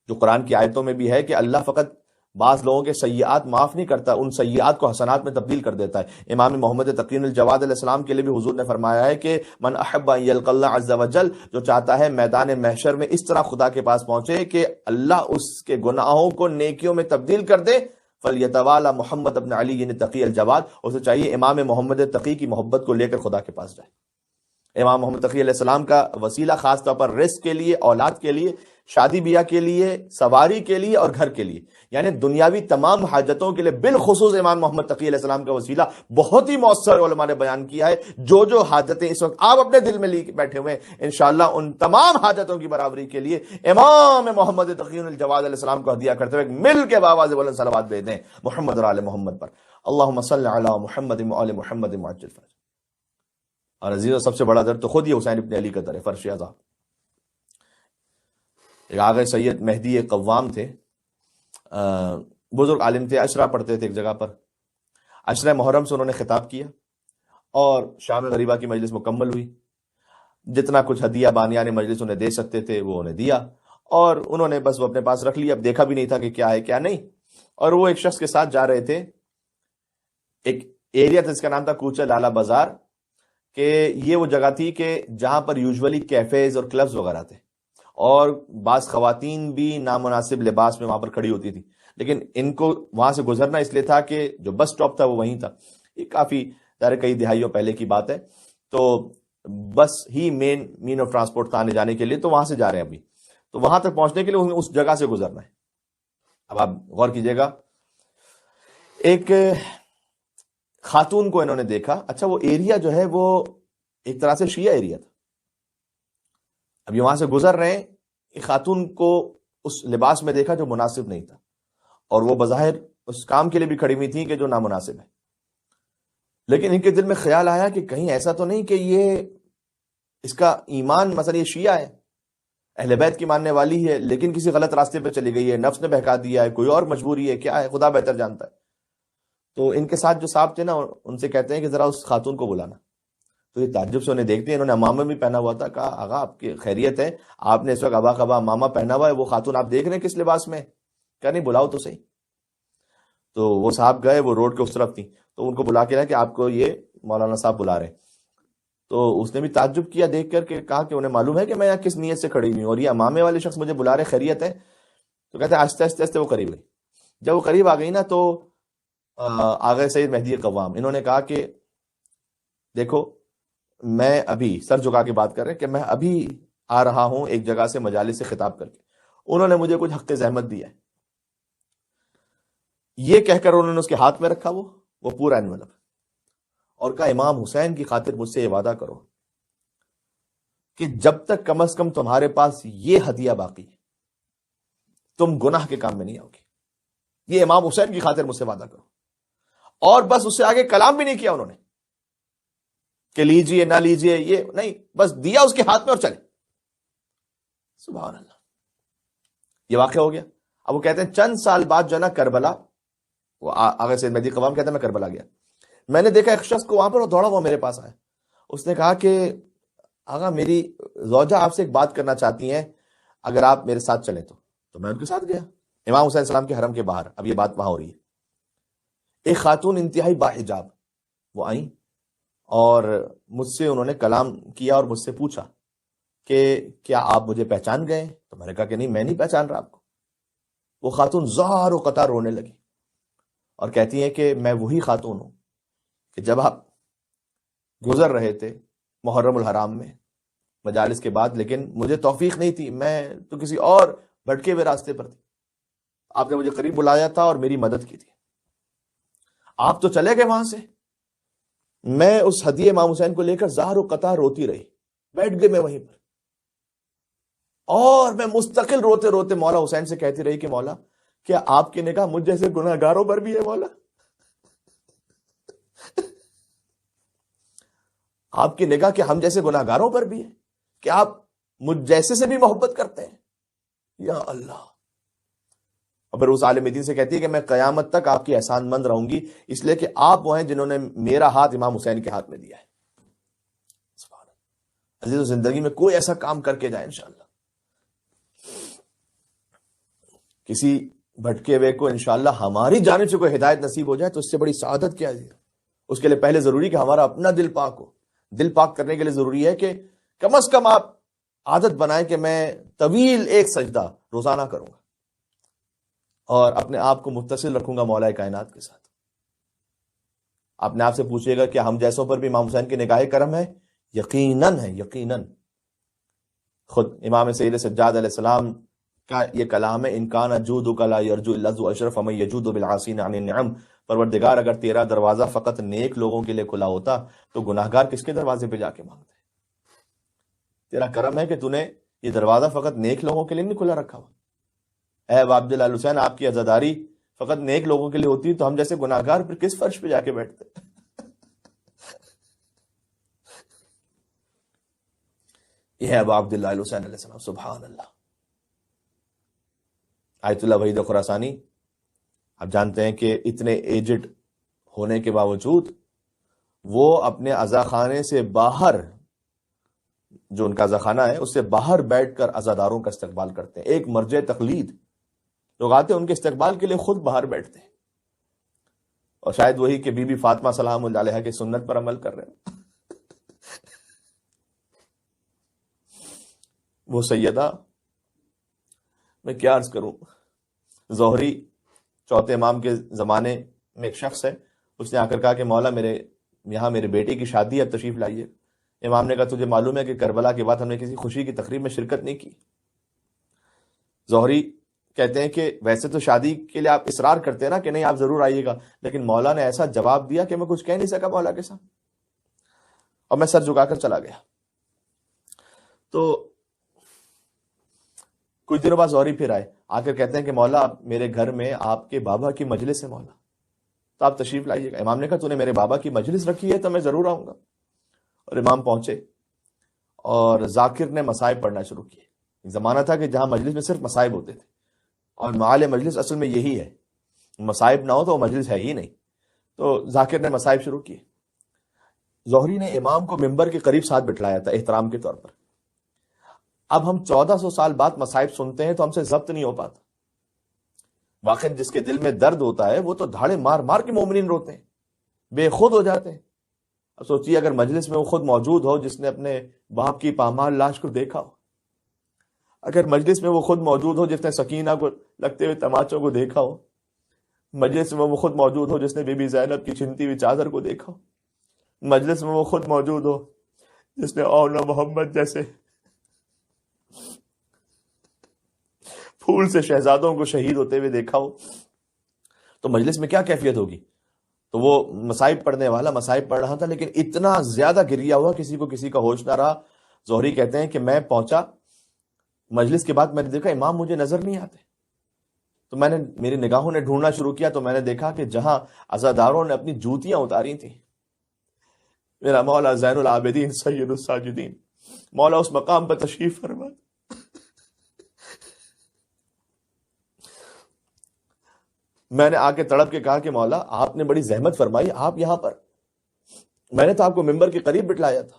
جو قرآن کی آیتوں میں بھی ہے کہ اللہ فقط بعض لوگوں کے سیئات معاف نہیں کرتا، ان سیئات کو حسنات میں تبدیل کر دیتا ہے. امام محمد تقی الجواد علیہ السلام کے لیے بھی حضور نے فرمایا ہے کہ من احب ان یلقى اللہ عز وجل، جو چاہتا ہے میدان محشر میں اس طرح خدا کے پاس پہنچے کہ اللہ اس کے گناہوں کو نیکیوں میں تبدیل کر دے، فلیتوالا محمد ابن علی تقی الجواد، اسے چاہیے امام محمد تقی کی محبت کو لے کر خدا کے پاس جائے. امام محمد تقی علیہ السلام کا وسیلہ خاص طور پر رزق کے لیے، اولاد کے لیے، شادی بیاہ کے لیے، سواری کے لیے اور گھر کے لیے، یعنی دنیاوی تمام حاجتوں کے لیے بالخصوص امام محمد تقی علیہ السلام کا وسیلہ بہت ہی مؤثر علماء نے بیان کیا ہے. جو حاجتیں اس وقت آپ اپنے دل میں لے بیٹھے ہوئے ہیں انشاءاللہ ان تمام حاجتوں کی برابری کے لیے امام محمد تقی الجواد علیہ السلام کو ہدیہ کرتے ہوئے مل کے بآواز بلند صلوات بھیج دیں محمد اور آل محمد پر. اللہم صلی علی محمد و آل محمد وعجل فرجہ. اور عزیزوں سب سے بڑا درد تو خود ہی حسین ابن علی کا در ہے، فرش عذاب. ایک آغا سید مہدی قوام تھے، بزرگ عالم تھے، عشرہ پڑھتے تھے ایک جگہ پر. عشرہ محرم سے انہوں نے خطاب کیا اور شام غریبہ کی مجلس مکمل ہوئی. جتنا کچھ ہدیہ بانیان مجلس انہیں دے سکتے تھے وہ انہیں دیا، اور انہوں نے بس وہ اپنے پاس رکھ لیا. اب دیکھا بھی نہیں تھا کہ کیا ہے کیا نہیں. اور وہ ایک شخص کے ساتھ جا رہے تھے، ایک ایریا تھا جس کا نام تھا کوچہ لالا بازار، کہ یہ وہ جگہ تھی کہ جہاں پر یوزولی کیفیز اور کلبز وغیرہ تھے، اور بعض خواتین بھی نامناسب لباس میں وہاں پر کھڑی ہوتی تھی. لیکن ان کو وہاں سے گزرنا اس لیے تھا کہ جو بس سٹاپ تھا وہ وہیں تھا. یہ کافی کئی دہائیوں پہلے کی بات ہے، تو بس ہی مین آف ٹرانسپورٹ تھا آنے جانے کے لیے. تو وہاں سے جا رہے ہیں ابھی، تو وہاں تک پہنچنے کے لیے اس جگہ سے گزرنا ہے. اب آپ غور کیجئے گا، ایک خاتون کو انہوں نے دیکھا. اچھا وہ ایریا جو ہے وہ ایک طرح سے شیعہ ایریا تھا. اب یہ وہاں سے گزر رہے ہیں، ایک خاتون کو اس لباس میں دیکھا جو مناسب نہیں تھا، اور وہ بظاہر اس کام کے لیے بھی کھڑی ہوئی تھی کہ جو نامناسب ہے. لیکن ان کے دل میں خیال آیا کہ کہیں ایسا تو نہیں کہ یہ اس کا ایمان مثلا یہ شیعہ ہے، اہل بیت کی ماننے والی ہے، لیکن کسی غلط راستے پہ چلی گئی ہے، نفس نے بہکا دیا ہے، کوئی اور مجبوری ہے، کیا ہے خدا بہتر جانتا ہے. تو ان کے ساتھ جو صاحب تھے نا، ان سے کہتے ہیں کہ ذرا اس خاتون کو بلانا. تو یہ تعجب سے انہیں دیکھتے ہیں، انہوں نے امامہ بھی پہنا ہوا تھا. کہا آغا آپ کی خیریت ہے، آپ نے اس وقت ابا قبا امامہ پہنا ہوا ہے، وہ خاتون آپ دیکھ رہے ہیں کس لباس میں؟ کہا نہیں بلاؤ تو صحیح. تو وہ صاحب گئے، وہ روڈ کے اس طرف تھی، تو ان کو بلا کے رہا کہ آپ کو یہ مولانا صاحب بلا رہے ہیں. تو اس نے بھی تعجب کیا دیکھ کر کے، کہا کہ انہیں معلوم ہے کہ میں یہاں کس نیت سے کھڑی ہوئی ہوں، اور یہ امامے والے شخص مجھے بلا رہے، خیریت ہے؟ تو کہتے ہیں آہستہ آہستہ وہ قریب گئی. جب وہ قریب آ گئی نا، تو آغا سید مہدی قوام انہوں نے کہا کہ دیکھو میں ابھی سر جھکا کے بات کر رہے ہیں کہ میں ابھی آ رہا ہوں ایک جگہ سے مجالس سے خطاب کر کے، انہوں نے مجھے کچھ حق زحمت دیا ہے، یہ کہہ کر انہوں نے اس کے ہاتھ میں رکھا وہ پورا انویلپ، اور کہا امام حسین کی خاطر مجھ سے یہ وعدہ کرو کہ جب تک کم از کم تمہارے پاس یہ ہدیہ باقی ہے تم گناہ کے کام میں نہیں آؤ گے، یہ امام حسین کی خاطر مجھ سے وعدہ کرو۔ اور بس اس سے آگے کلام بھی نہیں کیا انہوں نے کہ لیجئے نہ لیجئے، یہ نہیں، بس دیا اس کے ہاتھ میں اور چلے۔ سبحان اللہ، یہ واقعہ ہو گیا۔ اب وہ کہتے ہیں چند سال بعد جو ہے نا کربلا، وہ آگے سے مہدی قوام کہتا ہے میں کربلا گیا، میں نے دیکھا ایک شخص کو وہاں پر، وہ دوڑا وہ میرے پاس آیا، اس نے کہا کہ آقا میری زوجہ آپ سے ایک بات کرنا چاہتی ہیں، اگر آپ میرے ساتھ چلیں تو میں ان کے ساتھ گیا امام حسین السلام کے حرم کے باہر۔ اب یہ بات وہاں ہو رہی ہے، ایک خاتون انتہائی باحجاب وہ آئیں اور مجھ سے انہوں نے کلام کیا اور مجھ سے پوچھا کہ کیا آپ مجھے پہچان گئے؟ تو میں نے کہا کہ نہیں، میں نہیں پہچان رہا آپ کو۔ وہ خاتون زار و قطار رونے لگی اور کہتی ہیں کہ میں وہی خاتون ہوں کہ جب آپ گزر رہے تھے محرم الحرام میں مجالس کے بعد، لیکن مجھے توفیق نہیں تھی، میں تو کسی اور بھٹکے ہوئے راستے پر تھی، آپ نے مجھے قریب بلایا تھا اور میری مدد کی تھی، آپ تو چلے گئے وہاں سے، میں اس ہدیہ امام حسین کو لے کر زہر و قطار روتی رہی، بیٹھ گئے میں وہیں پر، اور میں مستقل روتے روتے مولا حسین سے کہتی رہی کہ مولا کیا آپ کی نگاہ مجھ جیسے گناہ گاروں پر بھی ہے مولا؟ آپ کی نگاہ کہ ہم جیسے گناہ گاروں پر بھی ہے، کہ آپ مجھ جیسے سے بھی محبت کرتے ہیں؟ یا اللہ۔ اب اس عالم دین سے کہتی ہے کہ میں قیامت تک آپ کی احسان مند رہوں گی، اس لیے کہ آپ وہ ہیں جنہوں نے میرا ہاتھ امام حسین کے ہاتھ میں دیا ہے۔ سبحان اللہ۔ عزیز، زندگی میں کوئی ایسا کام کر کے جائے انشاءاللہ، کسی بھٹکے ہوئے کو انشاءاللہ ہماری جانب سے کوئی ہدایت نصیب ہو جائے تو اس سے بڑی سعادت کیا ہے؟ اس کے لیے پہلے ضروری کہ ہمارا اپنا دل پاک ہو۔ دل پاک کرنے کے لیے ضروری ہے کہ کم از کم آپ عادت بنائیں کہ میں طویل ایک سجدہ روزانہ کروں گا اور اپنے آپ کو متصل رکھوں گا مولا کائنات کے ساتھ۔ اپنے آپ سے پوچھئے گا کہ ہم جیسوں پر بھی امام حسین کی نگاہ کرم ہے؟ یقیناً ہے، یقیناً۔ خود امام سید سجاد علیہ السلام کا یہ کلام ہے، ان کان جودک لا یرجو الا ذو اشرف من یجود بالعاصین عن النعم۔ پروردگار اگر تیرا دروازہ فقط نیک لوگوں کے لیے کھلا ہوتا تو گناہگار کس کے دروازے پہ جا کے مانگتے؟ تیرا کرم ہے کہ تو نے یہ دروازہ فقط نیک لوگوں کے لیے نہیں کھلا رکھا ہوا۔ اے ابا عبداللہ حسین، آپ کی عزاداری فقط نیک لوگوں کے لیے ہوتی تو ہم جیسے گناہگار پھر کس فرش پہ جا کے بیٹھتے؟ یہ ہے ابا عبداللہ حسین علیہ السلام۔ سبحان اللہ۔ آیت اللہ وحید خراسانی آپ جانتے ہیں کہ اتنے ایجڈ ہونے کے باوجود وہ اپنے عزاخانے سے باہر، جو ان کا عزاخانہ ہے اس سے باہر بیٹھ کر عزاداروں کا استقبال کرتے ہیں۔ ایک مرجع تقلید، لوگ آتے ہیں ان کے استقبال کے لیے خود باہر بیٹھتے ہیں، اور شاید وہی کہ بی بی فاطمہ سلام اللہ علیہا کی سنت پر عمل کر رہے ہیں۔ وہ سیدہ، میں کیا عرض کروں، زہری چوتھے امام کے زمانے میں ایک شخص ہے، اس نے آ کر کہا کہ مولا یہاں میرے بیٹے کی شادی ہے، اب تشریف لائیے۔ امام نے کہا تجھے معلوم ہے کہ کربلا کے بعد ہم نے کسی خوشی کی تقریب میں شرکت نہیں کی۔ زہری کہتے ہیں کہ ویسے تو شادی کے لیے آپ اصرار کرتے ہیں نا کہ نہیں آپ ضرور آئیے گا، لیکن مولا نے ایسا جواب دیا کہ میں کچھ کہہ نہیں سکا مولا کے ساتھ، اور میں سر جھکا کر چلا گیا۔ تو کچھ دنوں بعد زہری پھر آئے، آ کر کہتے ہیں کہ مولا میرے گھر میں آپ کے بابا کی مجلس ہے مولا، تو آپ تشریف لائیے گا۔ امام نے کہا تو نے میرے بابا کی مجلس رکھی ہے تو میں ضرور آؤں گا۔ اور امام پہنچے اور ذاکر نے مصائب پڑھنا شروع کیے۔ ایک زمانہ تھا کہ جہاں مجلس میں صرف مصائب ہوتے تھے، اور معال مجلس اصل میں یہی ہے، مصائب نہ ہو تو وہ مجلس ہے ہی نہیں۔ تو ذاکر نے مصائب شروع کیے۔ زہری نے امام کو ممبر کے قریب ساتھ بٹھلایا تھا احترام کے طور پر۔ اب ہم 1400 سال بعد مصائب سنتے ہیں تو ہم سے ضبط نہیں ہو پاتا۔ واقعی جس کے دل میں درد ہوتا ہے وہ تو دھاڑے مار مار کے مومنین روتے ہیں، بے خود ہو جاتے ہیں۔ اب سوچیے اگر مجلس میں وہ خود موجود ہو جس نے اپنے باپ کی پامال لاش کو دیکھا ہو، اگر مجلس میں وہ خود موجود ہو جس نے سکینہ کو لگتے ہوئے تماچوں کو دیکھا ہو، مجلس میں وہ خود موجود ہو جس نے بی بی زینب کی چھنتی ہوئی چادر کو دیکھا ہو، مجلس میں وہ خود موجود ہو جس نے اونا محمد جیسے پھول سے شہزادوں کو شہید ہوتے ہوئے دیکھا ہو تو مجلس میں کیا کیفیت ہوگی. تو وہ مصائب پڑھنے والا مصائب پڑھ رہا تھا، لیکن اتنا زیادہ گریا ہوا کسی کا ہوش نہ رہا. زہری کہتے ہیں کہ میں پہنچا مجلس کے بعد، میں نے دیکھا امام مجھے نظر نہیں آتے، تو میری نگاہوں نے ڈھونڈنا شروع کیا تو میں نے دیکھا کہ جہاں عزاداروں نے اپنی جوتیاں اتاری تھیں، میرا مولا زین العابدین سید الساجدین مولا اس مقام پر تشریف فرما. میں نے آ کے تڑپ کے کہا کہ مولا آپ نے بڑی زحمت فرمائی، آپ یہاں پر، میں نے تو آپ کو ممبر کے قریب بٹھلایا تھا.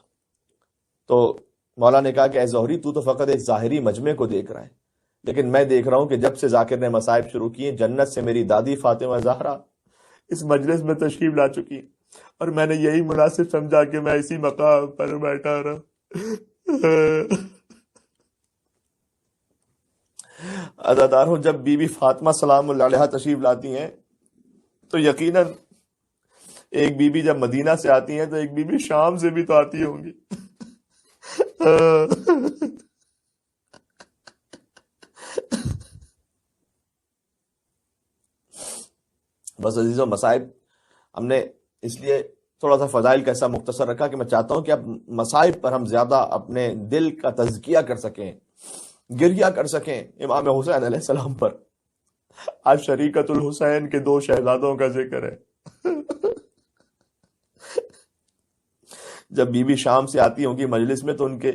تو مولا نے کہا کہ اے زہری تو فقط ایک ظاہری مجمع کو دیکھ رہا ہے، لیکن میں دیکھ رہا ہوں کہ جب سے ذاکر نے مصائب شروع کیے، جنت سے میری دادی فاطمہ زہرا اس مجلس میں تشریف لا چکی، اور میں نے یہی مناسب سمجھا کہ میں اسی مقام پر بیٹھا رہا. عزاداروں، جب بی بی فاطمہ سلام اللہ علیہا تشریف لاتی ہیں تو یقیناً ایک بی بی جب مدینہ سے آتی ہیں تو ایک بی بی شام سے بھی تو آتی ہوں گی. بس عزیزوں، مصائب ہم نے اس لیے تھوڑا سا فضائل کا ایسا مختصر رکھا کہ میں چاہتا ہوں کہ اب مصائب پر ہم زیادہ اپنے دل کا تزکیہ کر سکیں، گریہ کر سکیں. امام حسین علیہ السلام پر آج شریکت الحسین کے 2 شہزادوں کا ذکر ہے. جب بی بی شام سے آتی ہوگی مجلس میں تو ان کے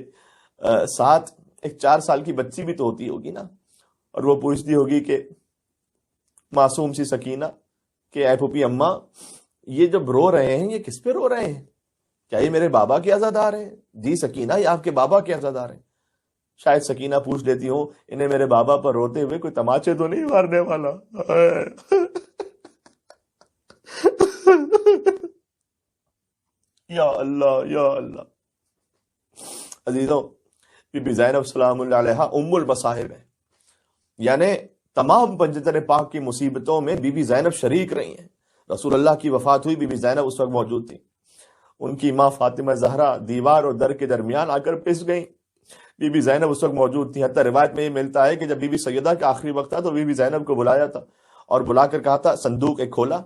ساتھ ایک 4 سال کی بچی بھی تو ہوتی ہوگی نا، اور وہ پوچھتی ہوگی کہ معصوم سی سکینہ کہ اے پھوپھی اماں، یہ جب رو رہے ہیں یہ کس پہ رو رہے ہیں؟ کیا یہ میرے بابا کے عزادار ہیں؟ جی سکینہ، یہ آپ کے بابا کے عزادار ہیں. شاید سکینہ پوچھ لیتی ہوں انہیں میرے بابا پر روتے ہوئے کوئی تماچے تو نہیں مارنے والا. یا اللہ یا اللہ. عزیزوں، بی بی زینب سلام اللہ علیہا ام المصائب ہے، یعنی تمام پنجتن پاک کی مصیبتوں میں بی بی زینب شریک رہی ہیں. رسول اللہ کی وفات ہوئی، بی بی زینب اس وقت موجود تھی. ان کی ماں فاطمہ زہرا دیوار اور در کے درمیان آ کر پس گئیں. بی بی زینب اس وقت موجود تھی. حتیٰ روایت میں یہ ملتا ہے کہ جب بی بی سیدہ کا آخری وقت تھا تو بی بی زینب کو بلایا تھا اور بلا کر کہا تھا، صندوق ایک کھولا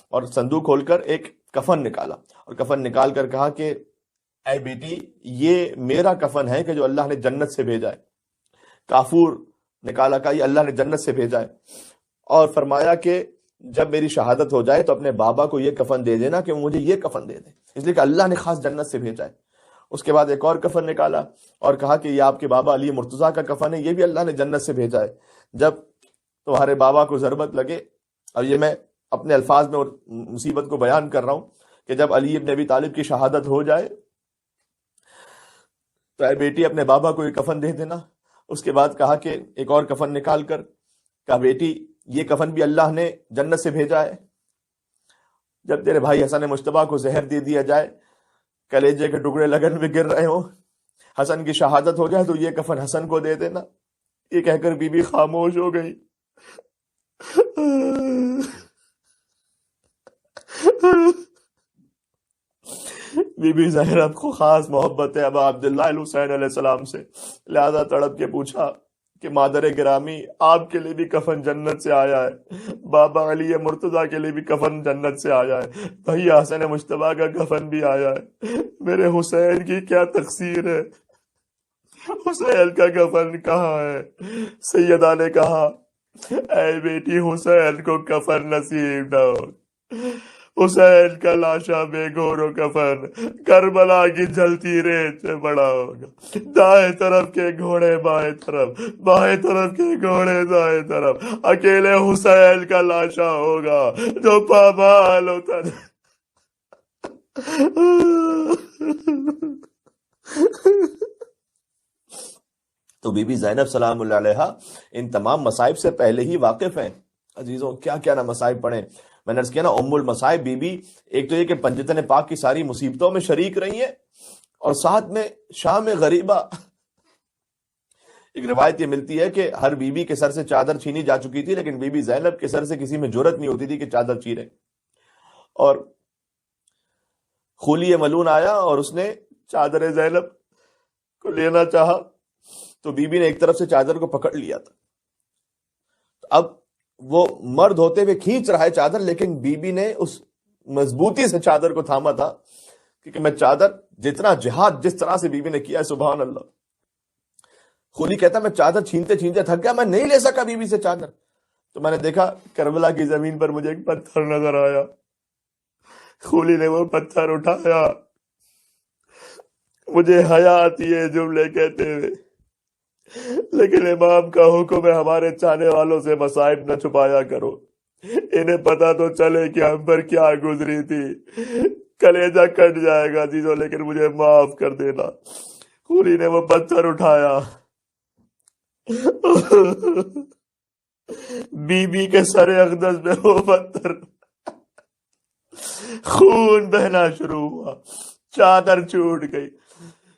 اور صندوق کھول کر ایک کفن نکالا، اور کفن نکال کر کہا کہ اے بیٹی، یہ میرا کفن ہے کہ جو اللہ نے جنت سے بھیجا ہے. کافور نکالا، کہا یہ اللہ نے جنت سے بھیجا ہے، اور فرمایا کہ جب میری شہادت ہو جائے تو اپنے بابا کو یہ کفن دے دینا کہ وہ مجھے یہ کفن دے دیں، اس لیے کہ اللہ نے خاص جنت سے بھیجا ہے. اس کے بعد ایک اور کفن نکالا اور کہا کہ یہ آپ کے بابا علی مرتضیٰ کا کفن ہے، یہ بھی اللہ نے جنت سے بھیجا ہے. جب تمہارے بابا کو ضربت لگے، اور یہ میں اپنے الفاظ میں مصیبت کو بیان کر رہا ہوں، کہ جب علی ابن ابی طالب کی شہادت ہو جائے تو اے بیٹی اپنے بابا کو یہ کفن دے دینا. اس کے بعد کہا کہ ایک اور کفن نکال کر کہا بیٹی یہ کفن بھی اللہ نے جنت سے بھیجا ہے. جب تیرے بھائی حسن مجتبیٰ کو زہر دے دیا جائے، کلیجے کے ٹکڑے لگن میں گر رہے ہوں، حسن کی شہادت ہو جائے تو یہ کفن حسن کو دے دینا. یہ کہہ کر بی بی خاموش ہو گئی. بی بی زینب کو خاص محبت ہے ابا عبداللہ الحسین علیہ السلام سے، لہذا تڑپ کے پوچھا کہ مادر گرامی، آپ کے لیے بھی کفن جنت سے آیا ہے، بابا علی مرتضیٰ کے لیے بھی کفن جنت سے آیا ہے، بھائی حسن مجتبیٰ کا کفن بھی آیا ہے، میرے حسین کی کیا تقصیر ہے؟ حسین کا کفن کہاں ہے؟ سیدہ نے کہا اے بیٹی حسین کو کفن نصیب نہ ہو، حسین کا لاشا بے گور و کفن کربلا کی جلتی ریت میں بڑا ہوگا، دائیں طرف کے گھوڑے بائیں طرف، بائیں طرف کے گھوڑے دائیں طرف، اکیلے حسین کا لاشا ہوگا جو پامال ہوتا. تو بی بی زینب سلام اللہ علیہا ان تمام مصائب سے پہلے ہی واقف ہیں. عزیزوں، کیا کیا نہ مصائب پڑھیں. میں نے عرض کیا نا، ام المصائب بی بی ایک تو یہ کہ پنجتن پاک کی ساری مصیبتوں میں شریک رہی ہیں، اور ساتھ میں شام غریبہ. ایک روایت یہ ملتی ہے کہ ہر بی بی کے سر سے چادر چھینی جا چکی تھی، لیکن بی بی زینب کے سر سے کسی میں جرت نہیں ہوتی تھی کہ چادر چیرے. اور خولی ملون آیا اور اس نے چادر زینب کو لینا چاہا تو بی بی نے ایک طرف سے چادر کو پکڑ لیا تھا. اب وہ مرد ہوتے ہوئے کھینچ رہا ہے چادر، لیکن بی بی نے اس مضبوطی سے چادر کو تھاما تھا، کیونکہ میں چادر جتنا جہاد جس طرح سے بی بی نے کیا ہے سبحان اللہ. خولی کہتا میں چادر چھینتے چھینتے تھک گیا، میں نہیں لے سکا بی بی سے چادر. تو میں نے دیکھا کربلا کی زمین پر مجھے ایک پتھر نظر آیا، خولی نے وہ پتھر اٹھایا. مجھے حیا آتی ہے جملے کہتے ہوئے، لیکن امام کا حکم ہے ہمارے چاہنے والوں سے مصائب نہ چھپایا کرو، انہیں پتا تو چلے کہ ہم پر کیا گزری تھی. کلیجہ کٹ جائے گا عزیزو، لیکن مجھے معاف کر دینا. خولی نے وہ پتھر اٹھایا، بی بی کے سر اقدس میں وہ پتھر، خون بہنا شروع ہوا، چادر چھوٹ گئی.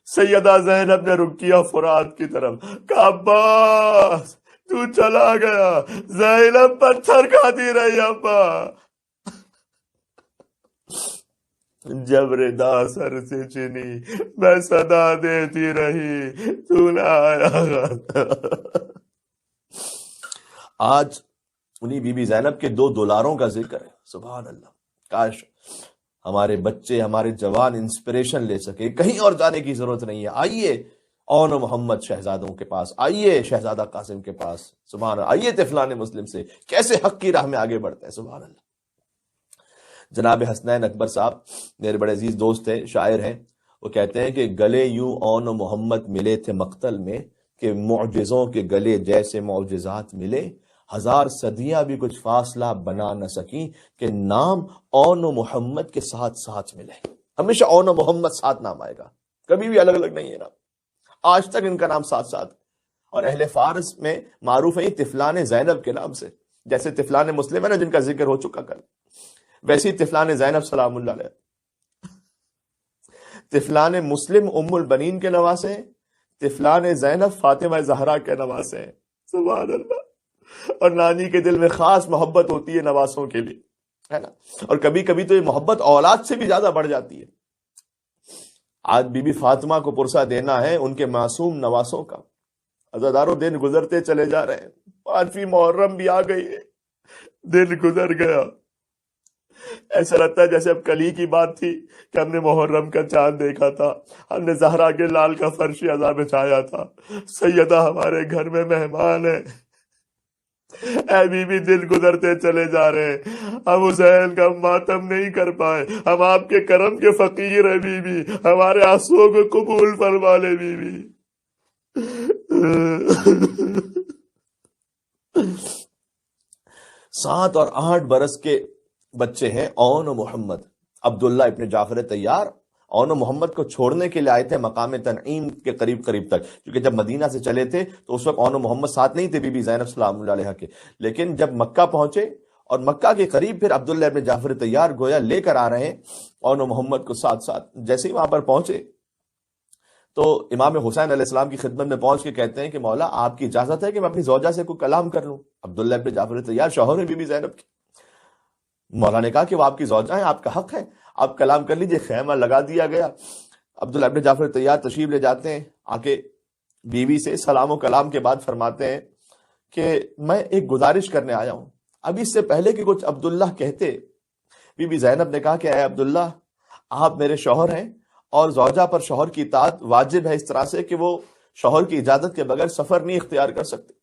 سیدہ زینب نے رکیہ فرات کی طرف کہا عباس تو چلا گیا، زینب پتھر کھاتی رہی. ابا جب ردا سر سے چنی میں صدا دیتی رہی، تو نہ آیا. آج انہی بی بی زینب کے 2 دولاروں کا ذکر ہے. سبحان اللہ. کاش ہمارے بچے، ہمارے جوان انسپریشن لے سکے، کہیں اور جانے کی ضرورت نہیں ہے. آئیے اون محمد شہزادوں کے پاس، آئیے شہزادہ قاسم کے پاس، سبحان اللہ. آئیے طفلان مسلم سے کیسے حق کی راہ میں آگے بڑھتے ہیں. سبحان اللہ. جناب حسنین اکبر صاحب میرے بڑے عزیز دوست ہیں، شاعر ہیں. وہ کہتے ہیں کہ گلے یوں اون محمد ملے تھے مقتل میں، کہ معجزوں کے گلے جیسے معجزات ملے. 1000 صدیاں بھی کچھ فاصلہ بنا نہ سکیں، کہ نام اون محمد کے ساتھ ساتھ ملے. ہمیشہ اون محمد ساتھ نام آئے گا، کبھی بھی الگ الگ نہیں ہے نام. آج تک ان کا نام ساتھ ساتھ. اور اہل فارس میں معروف ہے طفلان زینب کے نام سے، جیسے طفلان مسلم ہے نا جن کا ذکر ہو چکا کل، ویسی طفلان زینب سلام اللہ علیہ. طفلان مسلم ام البنین کے نواسے ہیں، طفلان زینب فاطمہ زہرا کے نواسے ہیں. سبحان اللہ. اور نانی کے دل میں خاص محبت ہوتی ہے نواسوں کے لیے، ہے نا. اور کبھی کبھی تو یہ محبت اولاد سے بھی زیادہ بڑھ جاتی ہے. آج بی بی فاطمہ کو پرسہ دینا ہے ان کے معصوم نواسوں کا. عزاداروں دن گزرتے چلے جا رہے ہیں، 5ویں محرم بھی آ گئی ہے، دن گزر گیا. ایسا لگتا ہے جیسے اب کل ہی کی بات تھی کہ ہم نے محرم کا چاند دیکھا تھا، ہم نے زہرا کے لال کا فرش ادا بچھایا تھا، سیدہ ہمارے گھر میں مہمان ہے. اے بی بی دن گزرتے چلے جا رہے ہیں، ہم حسین کا ماتم نہیں کر پائے. ہم آپ کے کرم کے فقیر ہیں بی بی، ہمارے آنسوؤں کو قبول فرما لے بی بی. 7 اور 8 برس کے بچے ہیں اون محمد. عبداللہ ابن جعفر طیار اون محمد کو چھوڑنے کے لیے آئے تھے مقام تنعیم کے قریب تک، کیونکہ جب مدینہ سے چلے تھے تو اس وقت اون محمد ساتھ نہیں تھے بی بی زینب سلام اللہ علیہ کے. لیکن جب مکہ پہنچے اور مکہ کے قریب پھر عبداللہ ابن جعفر طیار گویا لے کر آ رہے ہیں اون محمد کو ساتھ ساتھ. جیسے ہی وہاں پر پہنچے تو امام حسین علیہ السلام کی خدمت میں پہنچ کے کہتے ہیں کہ مولا آپ کی اجازت ہے کہ میں اپنی زوجہ سے کوئی کلام کر لوں. عبداللہ ابن جعفر طیار شوہر ہے بی بی زینب کی. مولا نے کہا کہ وہ آپ کی زوجہ ہیں، آپ کا حق ہے، آپ کلام کر لیجئے. خیمہ لگا دیا گیا. عبداللہ ابن جعفر طیار تشریف لے جاتے ہیں، آ کے بیوی سے سلام و کلام کے بعد فرماتے ہیں کہ میں ایک گزارش کرنے آیا ہوں. ابھی اس سے پہلے کہ کچھ عبداللہ کہتے، بی بی زینب نے کہا کہ اے عبداللہ آپ میرے شوہر ہیں اور زوجہ پر شوہر کی اطاعت واجب ہے اس طرح سے کہ وہ شوہر کی اجازت کے بغیر سفر نہیں اختیار کر سکتے.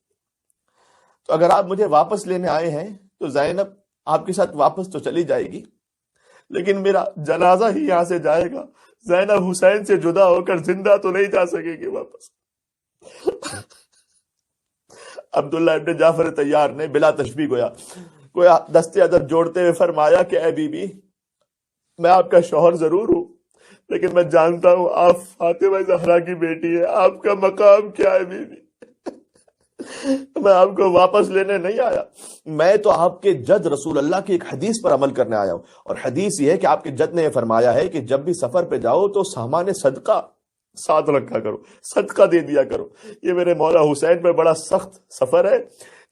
تو اگر آپ مجھے واپس لینے آئے ہیں تو زینب آپ کے ساتھ واپس تو چلی جائے گی، لیکن میرا جنازہ ہی یہاں سے جائے گا. زینب حسین سے جدا ہو کر زندہ تو نہیں جا سکے گی واپس. عبداللہ ابن جعفر طیار نے بلا تشبیہ گویا دستے ادب جوڑتے ہوئے فرمایا کہ اے بی بی میں آپ کا شوہر ضرور ہوں، لیکن میں جانتا ہوں آپ فاطمہ زہرا کی بیٹی ہے، آپ کا مقام کیا ہے بی بی. میں آپ کو واپس لینے نہیں آیا، میں تو آپ کے جد رسول اللہ کی ایک حدیث پر عمل کرنے آیا ہوں. اور حدیث یہ ہے کہ آپ کے جد نے یہ فرمایا ہے کہ جب بھی سفر پہ جاؤ تو سامان صدقہ ساتھ رکھا کرو، صدقہ دے دیا کرو. یہ میرے مولا حسین پر بڑا سخت سفر ہے،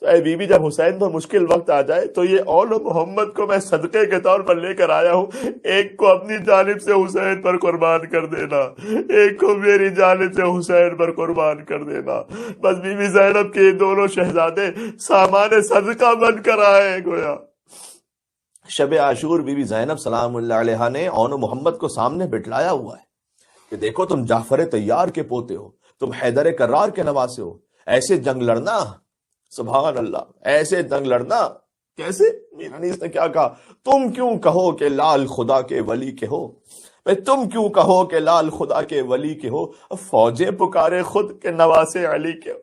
تو اے بی بی جب حسین پر مشکل وقت آ جائے تو یہ اول محمد کو میں صدقے کے طور پر لے کر آیا ہوں، ایک کو اپنی جانب سے حسین پر قربان کر دینا، ایک کو میری جانب سے حسین پر قربان کر دینا. بس بی بی زینب کے دونوں شہزادے سامان صدقہ بن کر آئے گویا. شب عاشور بی بی زینب سلام اللہ علیہا نے اون محمد کو سامنے بٹھلایا ہوا ہے کہ دیکھو تم جعفر طیار کے پوتے ہو، تم حیدر کرار کے نواسے ہو، ایسے جنگ لڑنا، سبحان اللہ، ایسے جنگ لڑنا کیسے؟ میرانیس نے کیا کہا، تم کیوں کہو کہ لال خدا کے ولی کے ہو، تم کیوں کہو کہ لال خدا کے ولی کے ہو، فوجیں پکارے خود کے نواسے علی کے ہو.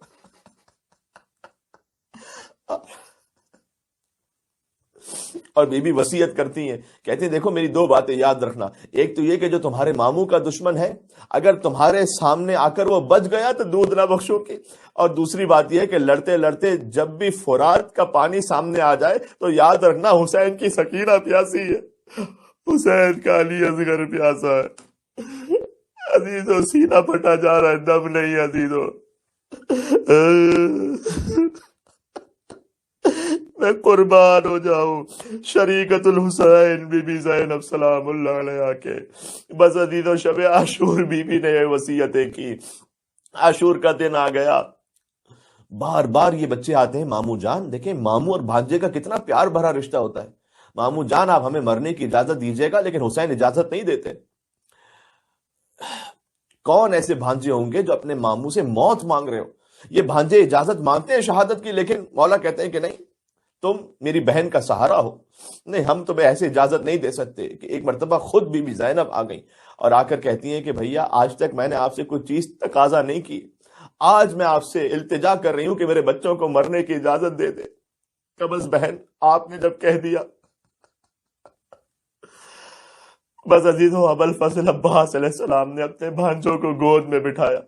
اور بی بی وصیت کرتی ہیں، کہتی ہیں دیکھو میری دو باتیں یاد رکھنا، ایک تو یہ کہ جو تمہارے ماموں کا دشمن ہے اگر تمہارے سامنے آ کر وہ بچ گیا تو دودھ نہ بخشو کی، اور دوسری بات یہ ہے کہ لڑتے لڑتے جب بھی فرات کا پانی سامنے آ جائے تو یاد رکھنا حسین کی سکینہ پیاسی ہے، حسین کا علی اصغر پیاسا ہے. عزیزو سینہ پھٹا جا رہا ہے، دم نہیں عزیزو. میں قربان ہو جاؤں شریکت الحسین بی بی زینب سلام اللہ علیہ کے. بس عزیزو شب عاشور بی بی نے وصیتیں کی. عاشور کا دن آ گیا، بار بار یہ بچے آتے ہیں، ماموں جان دیکھیں ماموں اور بھانجے کا کتنا پیار بھرا رشتہ ہوتا ہے، ماموں جان آپ ہمیں مرنے کی اجازت دیجیے گا، لیکن حسین اجازت نہیں دیتے. کون ایسے بھانجے ہوں گے جو اپنے ماموں سے موت مانگ رہے ہو؟ یہ بھانجے اجازت مانگتے ہیں شہادت کی، لیکن مولا کہتے ہیں کہ نہیں، تم میری بہن کا سہارا ہو، نہیں ہم تمہیں ایسے اجازت نہیں دے سکتے. کہ ایک مرتبہ خود بی بی زینب آ گئی اور آ کر کہتی ہیں کہ بھیا آج تک میں نے آپ سے کوئی چیز تقاضا نہیں کی، آج میں آپ سے التجا کر رہی ہوں کہ میرے بچوں کو مرنے کی اجازت دے دے. کہ بس بہن آپ نے جب کہہ دیا. بس عزیزو ابوالفضل عباس علیہ السلام نے اپنے بھانجوں کو گود میں بٹھایا،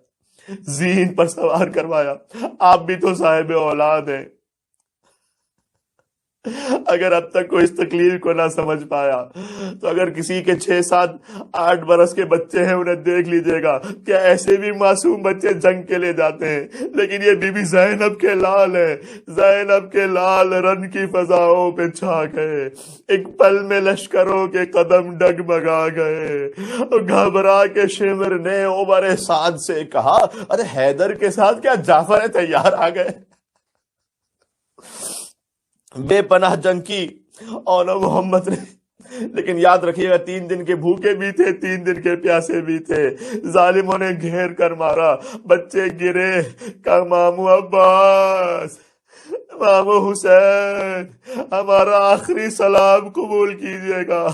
زین پر سوار کروایا. آپ بھی تو صاحب اولاد ہیں، اگر اب تک کوئی اس تکلیف کو نہ سمجھ پایا تو اگر کسی کے 6 7 8 برس کے بچے ہیں انہیں دیکھ لیجئے گا، کیا ایسے بھی معصوم بچے جنگ کے لیے جاتے ہیں، لیکن یہ بی بی زینب کے لال ہے، زینب کے لال رن کی فضاؤں پہ چھا گئے، ایک پل میں لشکروں کے قدم ڈگمگا گئے. گھبرا کے شمر نے عمر سعد سے کہا ارے حیدر کے ساتھ کیا جعفر طیار آ گئے. بے پناہ جنگ کی اور محمد نے، لیکن یاد رکھیے گا 3 دن کے بھوکے بھی تھے، 3 دن کے پیاسے بھی تھے. ظالموں نے گھیر کر مارا، بچے گرے. کہا مامو عباس، مامو حسین، ہمارا آخری سلام قبول کیجئے گا.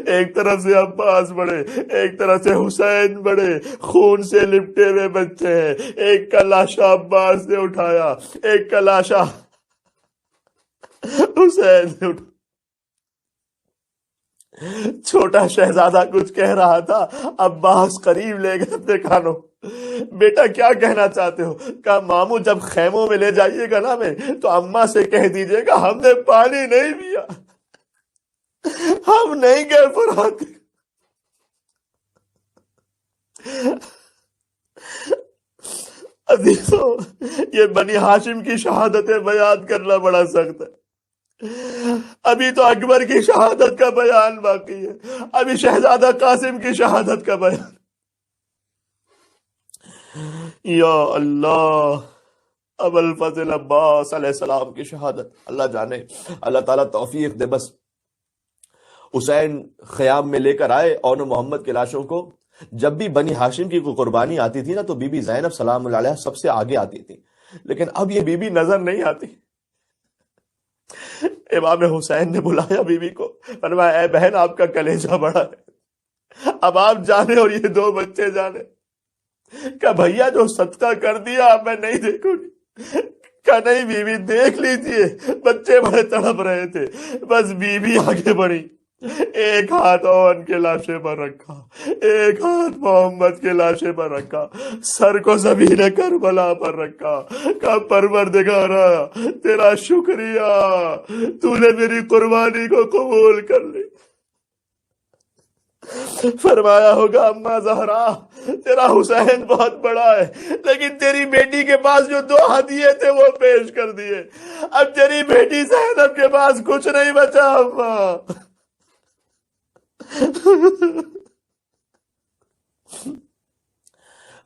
ایک طرف سے عباس بڑے، ایک طرف سے حسین بڑے، خون سے لپٹے ہوئے بچے ہیں. ایک کا لاشا عباس نے اٹھایا، ایک کا لاشا حسین نے اٹھایا. چھوٹا شہزادہ کچھ کہہ رہا تھا، عباس قریب لے گئے اپنے کانوں. بیٹا کیا کہنا چاہتے ہو؟ کہا ماموں جب خیموں میں لے جائیے گا نا میں تو اماں سے کہہ دیجئے گا ہم نے پانی نہیں پیا، ہم نہیں گئے فرات. عزیزو یہ بنی ہاشم کی شہادتیں بیان کرنا بڑا سخت ہے. ابھی تو اکبر کی شہادت کا بیان باقی ہے، ابھی شہزادہ قاسم کی شہادت کا بیان. یا اللہ، ابوالفضل عباس علیہ السلام کی شہادت اللہ جانے، اللہ تعالیٰ توفیق دے. بس حسین خیام میں لے کر آئے اور محمد کے لاشوں کو. جب بھی بنی ہاشم کی کوئی قربانی آتی تھی نا تو بی بی زینب سلام اللہ علیہ سب سے آگے آتی تھی، لیکن اب یہ بی بی نظر نہیں آتی. امام حسین نے بلایا بی بی کو، فرمایا اے بہن آپ کا کلیجہ بڑا ہے، اب آپ جانے اور یہ 2 بچے جانے. کہ بھیا جو صدقہ کر دیا اب میں نہیں دیکھوں گی. کہ نہیں بی بی دیکھ لیجیے، بچے بڑے تڑپ رہے تھے. بس بی بی آگے بڑھی، ایک ہاتھ اون کے لاشے پر رکھا، ایک ہاتھ محمد کے لاشے پر رکھا، سر کو زمین کربلا پر رکھا. کہا پروردگارا تیرا شکریہ، تو نے میری قربانی کو قبول کر لی. فرمایا ہوگا اما زہرا تیرا حسین بہت بڑا ہے، لیکن تیری بیٹی کے پاس جو 2 ہدیے تھے وہ پیش کر دیے، اب تیری بیٹی زینب کے پاس کچھ نہیں بچا اما۔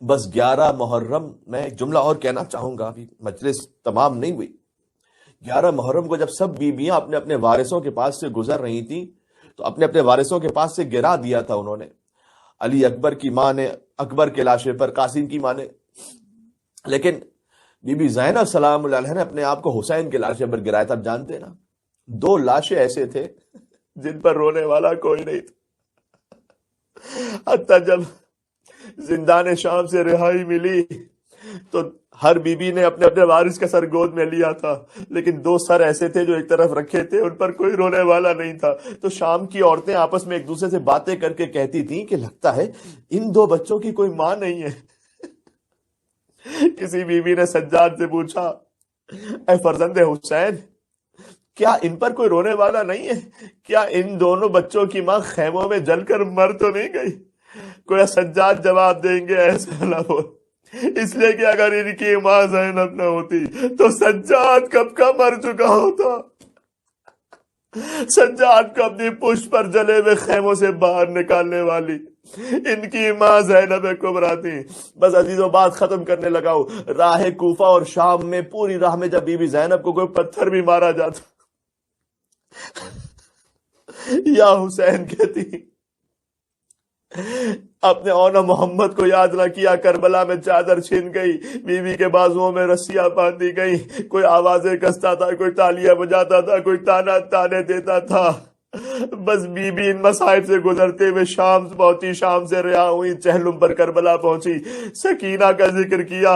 بس 11 محرم میں ایک جملہ اور کہنا چاہوں گا، ابھی مجلس تمام نہیں ہوئی۔ 11 محرم کو جب سب بیویاں اپنے اپنے وارثوں کے پاس سے گزر رہی تھیں تو اپنے اپنے وارثوں کے پاس سے گرا دیا تھا انہوں نے۔ علی اکبر کی ماں نے اکبر کے لاشے پر، قاسم کی ماں نے، لیکن بی بی زینب سلام اللہ علیہ نے اپنے آپ کو حسین کے لاشے پر گرایا تھا۔ اب جانتے نا 2 لاشیں ایسے تھے جن پر رونے والا کوئی نہیں تھا۔ حتیٰ جب زندان شام سے رہائی ملی تو ہر بی بی نے اپنے اپنے وارث کا سر گود میں لیا تھا، لیکن 2 سر ایسے تھے جو ایک طرف رکھے تھے، ان پر کوئی رونے والا نہیں تھا۔ تو شام کی عورتیں آپس میں ایک دوسرے سے باتیں کر کے کہتی تھیں کہ لگتا ہے ان 2 بچوں کی کوئی ماں نہیں ہے۔ کسی بی بی نے سجاد سے پوچھا، اے فرزند حسین، کیا ان پر کوئی رونے والا نہیں ہے؟ کیا ان دونوں بچوں کی ماں خیموں میں جل کر مر تو نہیں گئی؟ کوئی سجاد جواب دیں گے ایسا نہ ہو، اس لیے کہ اگر ان کی ماں زینب نہ ہوتی تو سجاد کب کا مر چکا ہوتا۔ سجاد کو اپنی پشت پر جلے ہوئے خیموں سے باہر نکالنے والی ان کی ماں زینب کبریٰ تھی۔ بس عزیزو بات ختم کرنے لگا ہوں۔ راہ کوفہ اور شام میں پوری راہ میں جب بی بی زینب کو کوئی پتھر بھی مارا جاتا یا حسین کہتی، اپنے اونا محمد کو یاد نہ کیا، کربلا میں چادر چھن گئی، بیوی کے بازوؤں میں رسیاں باندھی گئی، کوئی آوازیں کستا تھا، کوئی تالیاں بجاتا تھا، کوئی تانے دیتا تھا۔ بس بی بی ان مصائب سے گزرتے ہوئے شام پہنچی، شام سے رہا ہوئی، چہلم پر کربلا پہنچی، سکینہ کا ذکر کیا،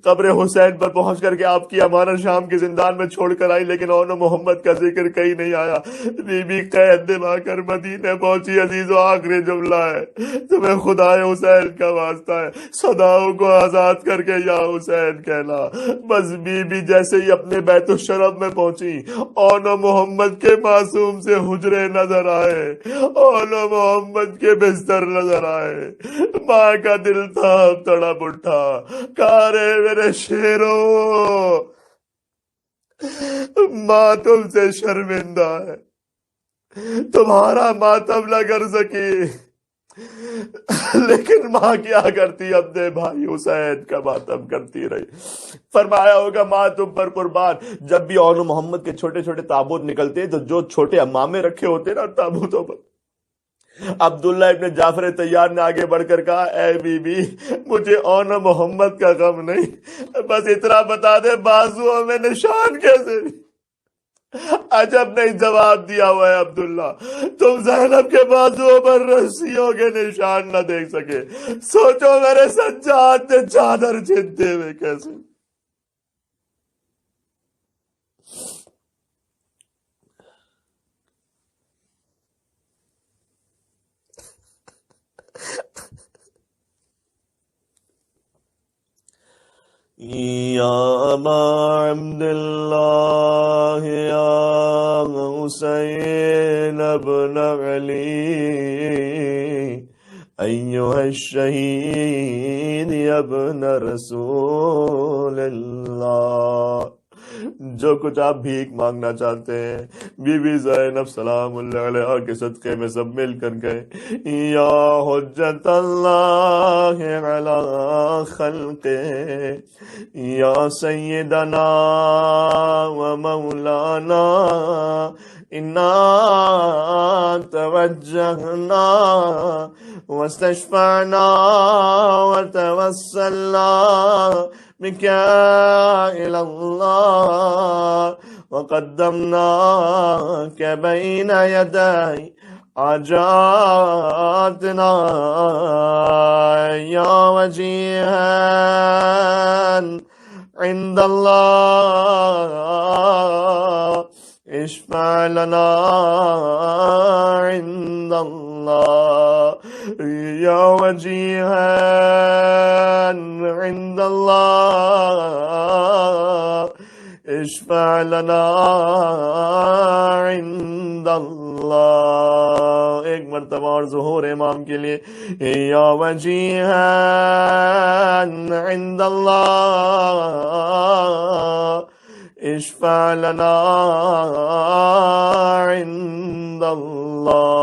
قبر حسین پر پہنچ کر کے آپ کی امانت شام کے زندان میں چھوڑ کر آئی، لیکن اون محمد کا ذکر کہیں نہیں آیا۔ بی بی قید دبا کر مدینے پہنچی۔ عزیزو آخری جملہ ہے، تمہیں خدا حسین کا واسطہ ہے، صداؤں کو آزاد کر کے یا حسین کہنا۔ بس بی بی جیسے ہی اپنے بیت الشرف میں پہنچی، اون محمد کے معصوم سے حجرے نظر آئے، اول محمد کے بستر نظر آئے۔ ماں کا دل تھا تڑپ اٹھا، کارے میرے شیرو، ماں تم سے شرمندہ ہے، تمہارا ماتم نہ کر سکی، لیکن ماں کیا کرتی، اپنے بھائی حسین کا ماتم کرتی رہی۔ فرمایا ہوگا ماں تم پر قربان، جب بھی اون محمد کے چھوٹے چھوٹے تابوت نکلتے تو جو چھوٹے امامے رکھے ہوتے نا تابوتوں پر، عبداللہ ابن جعفر طیار نے آگے بڑھ کر کہا، اے بی بی مجھے اون محمد کا غم نہیں، بس اتنا بتا دے بازوؤں میں نشان کیسے؟ عجب نہیں جواب دیا ہوا ہے عبداللہ، تم زینب کے بازوؤں پر رسیوں کے نشان نہ دیکھ سکے، سوچو میرے سجاد نے چادر چھنتے ہوئے کیسے۔ یا ابا عبداللہ یا حسین ابن علی ایھا الشہید ابن رسول اللہ۔ جو کچھ آپ بھیک مانگنا چاہتے ہیں بی بی زینب سلام اللہ علیہ کے صدقے میں سب مل کر گئے۔ یا حجت اللہ علی خلقہ یا سیدنا و مولانا انا توجہنا واستشفعنا وتوسلنا بك إلى الله وقدمناك بين يدي حاجاتنا يا وجيها عند الله اشفع لنا عند الله يا وجيها عند الله اشفع لنا عند الله۔ ایک مرتبہ اور ظہور امام کے لیے یا وجیہان عند اللہ اشفع لنا عند اللہ.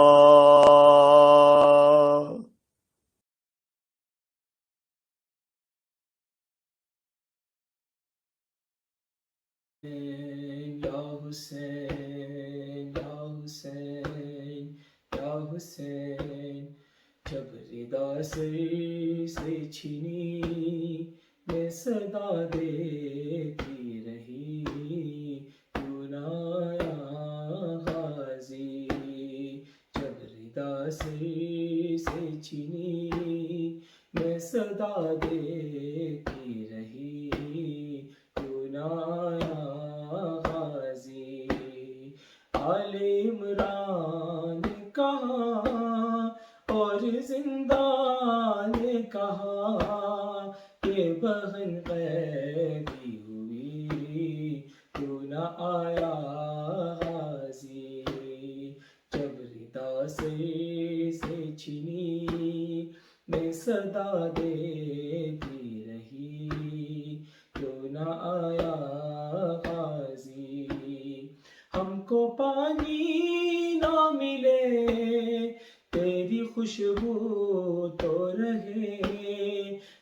یا حسین یا حسین یا حسین، جب ردا سر سے چھینی میں صدا دیتی رہی، کیوں نہ آیا غازی. جب ردا سر سے چھینی میں صدا دیتی رہی، کیوں نہ آیا غازی. آل عمران نے کہا اور زندان نے کہا کہ بہن قیدی ہوئی، کیوں نہ آیا غازی. جب ردا سر سے چھینی میں صدا دیتی رہی، کیوں نہ آیا غازی. ہم کو پانی نہ ملے تیری خوشبو تو رہے،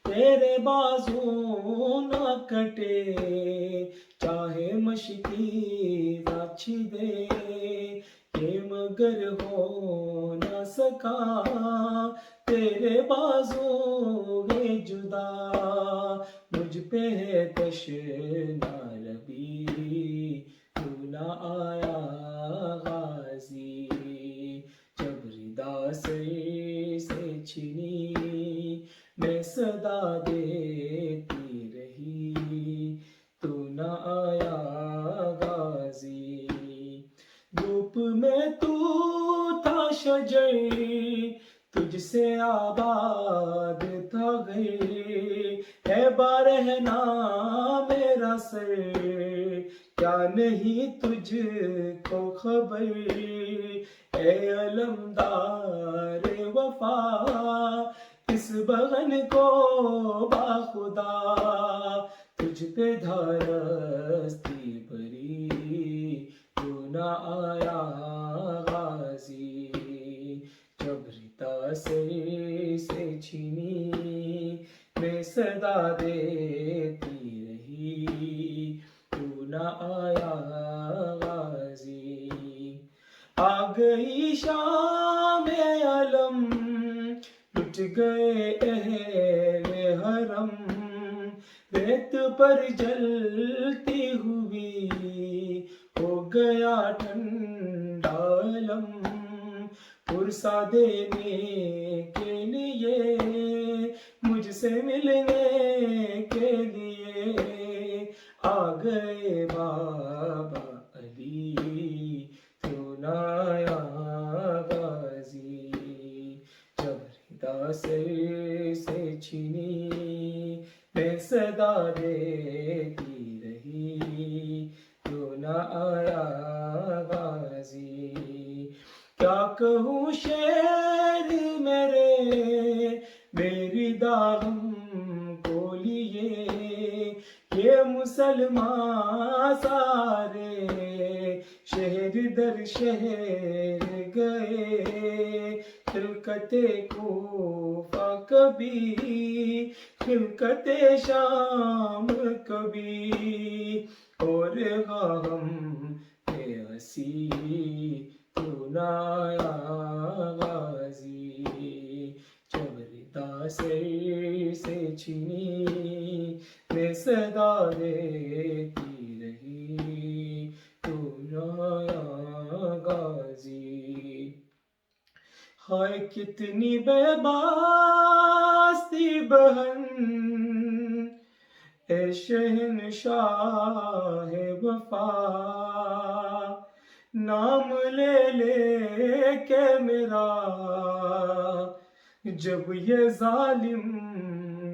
تیرے بازو نہ کٹے چاہے مشکی بچ دے، کہ مگر ہو نہ سکا تیرے بازو ہے جدا. مجھ پہ ہے تشنا ربی، کیوں نہ آیا غازی. جب ردا سر سے چھینی میں صدا دیتی رہی، تو نہ آیا غازی. دھوپ میں تو تھا شجر، تجھ سے آباد تھا گھر، ہے بارہنا میرا سر، کیا نہیں تجھ کو خبر. اے علمدار وفا اس بغن کو باخدا، تجھ پہ دھارستی بری، کیوں نہ آیا غازی. جب ردا سر سے چھینی میں صدا دیتی رہی، کیوں نہ آیا غازی. آ گئی شام علم لٹ گئے اہل حرم، ریت پر جلتی ہوئی ہو گیا ٹھنڈا علم. پرسا دینے کے لیے مجھ سے ملنے کے لیے آ گئے بابا علی، کیوں نہ آیا غازی. جب ردا سر سے چھینی میں صدا دیتی رہی، کیوں نہ آیا غازی. کیا کہوں شعر میرے میری داغم کو لیے، یہ مسلمان سارے شہر در شہر گئے، خلقت کوفہ کبھی خلقت شام کبھی، اور غم پہ ہنسی کیوں نہ آیا غازی. جب ردا سر سے چھینی میں صدا دیتی رہی، کیوں نہ آیا غازی. ہائے کتنی بے باس تھی بہن اے شہنشاہ وفا، نام لے لے کے میرا جب یہ ظالم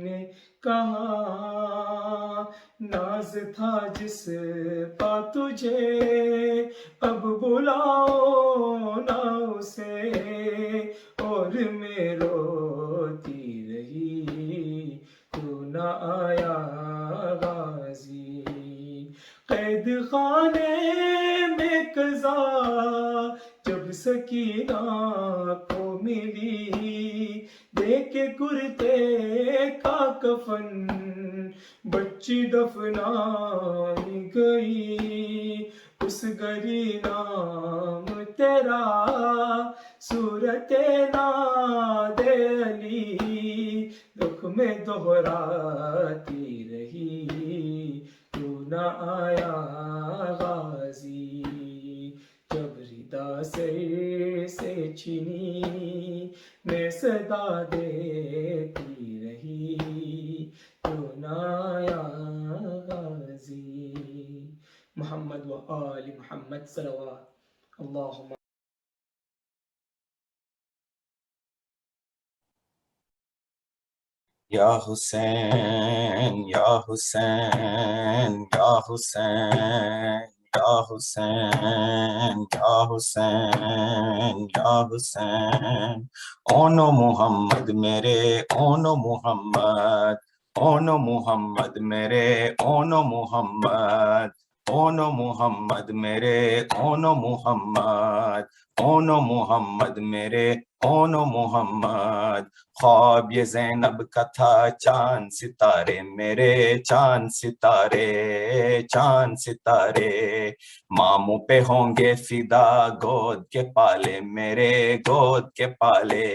نے کہا، ناز تھا جس پا تجھے اب بلاؤ نہ اسے، دور میں روتی رہی، تو نہ آیا غازی، قید خانے میں قضا جب سکینہ کو ملی، دیکھے کرتے کا کفن بچی دفنائی گئی، اس گری نام تیرا صورت ناد علی، دکھ میں دہراتی رہی، تو نہ آیا غازی، جب ردا سر سے چھینی میں صدا دیتی رہی، تو نہ آیا غازی۔ محمد و آل محمد صلوات اللہم۔ یا حسین یا حسین یا حسین یا حسین یا حسین یا حسین، اون محمد میرے اون محمد، اون محمد میرے اون محمد، اون محمد میرے اون محمد، اون محمد میرے اون محمد، خواب یہ زینب کا تھا چاند ستارے میرے چاند ستارے چاند ستارے، ماموں پہ ہوں گے فدا گود کے پالے میرے گود کے پالے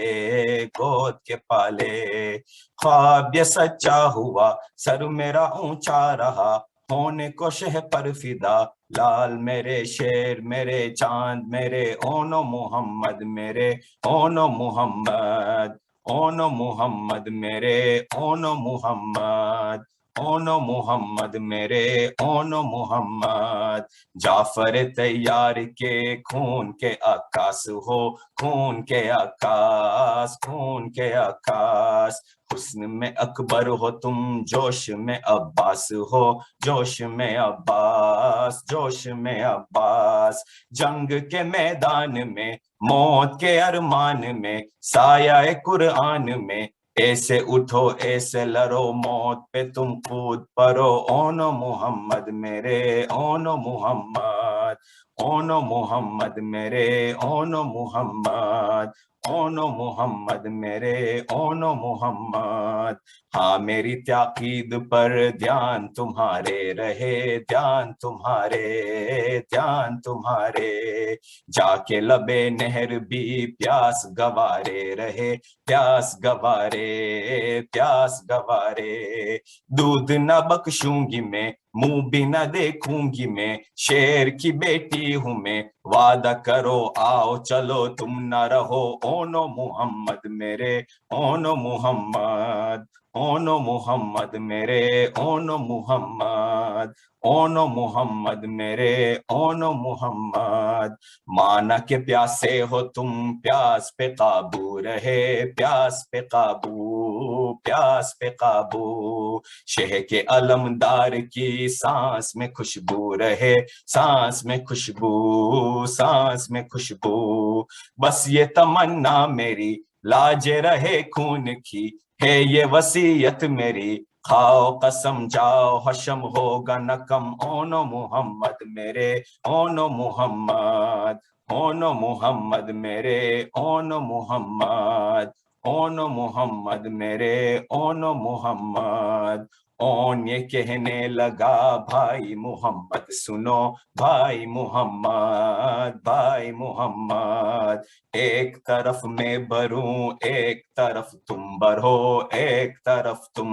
گود کے پالے، خواب یہ سچا ہوا سر میرا اونچا رہا، ہونے کو شہ پر فدا لال میرے شیر میرے چاند میرے اون محمد میرے اون محمد، اون محمد میرے اون محمد، اون محمد میرے اون محمد، جعفر تیار کے خون کے عکاس ہو، خون کے عکاس خون کے عکاس، حسن میں اکبر ہو تم جوش میں عباس ہو، جوش میں عباس جوش میں عباس، جنگ کے میدان میں موت کے ارمان میں سایہ قرآن میں، ایسے اٹھو ایسے لڑو موت پہ تم خود پرو، اون محمد میرے اون محمد، اون محمد میرے اون محمد، اون محمد میرے اون محمد، ہاں میری تاکید پر دھیان تمہارے رہے دھیان تمہارے دھیان تمہارے، جا کے لبے نہر بھی پیاس گوارے رہے پیاس گوارے پیاس گوارے، دودھ نہ بخشوں گی میں منہ بھی نہ دیکھوں گی میں، شیر کی بیٹی ہوں میں، وعدہ کرو آؤ چلو تم نہ رہو، اون محمد میرے اون محمد، اون محمد میرے اون محمد، اون محمد میرے اون محمد، مانا کہ پیاسے ہو تم پیاس پہ قابو رہے پیاس پہ قابو پیاس پہ قابو، شہ کے علمدار کی سانس میں خوشبو رہے سانس میں خوشبو سانس میں خوشبو، بس یہ تمنا میری لاج رہے خون کی ہے یہ وصیت میری، کھاؤ قسم جاؤ حشم ہوگا نہ کم، اون محمد میرے اون محمد، اون محمد میرے اون محمد، اون محمد میرے اون محمد، اون یہ کہنے لگا بھائی محمد سنو بھائی محمد بھائی محمد، ایک طرف میں بروں ایک طرف تم برو ایک طرف تم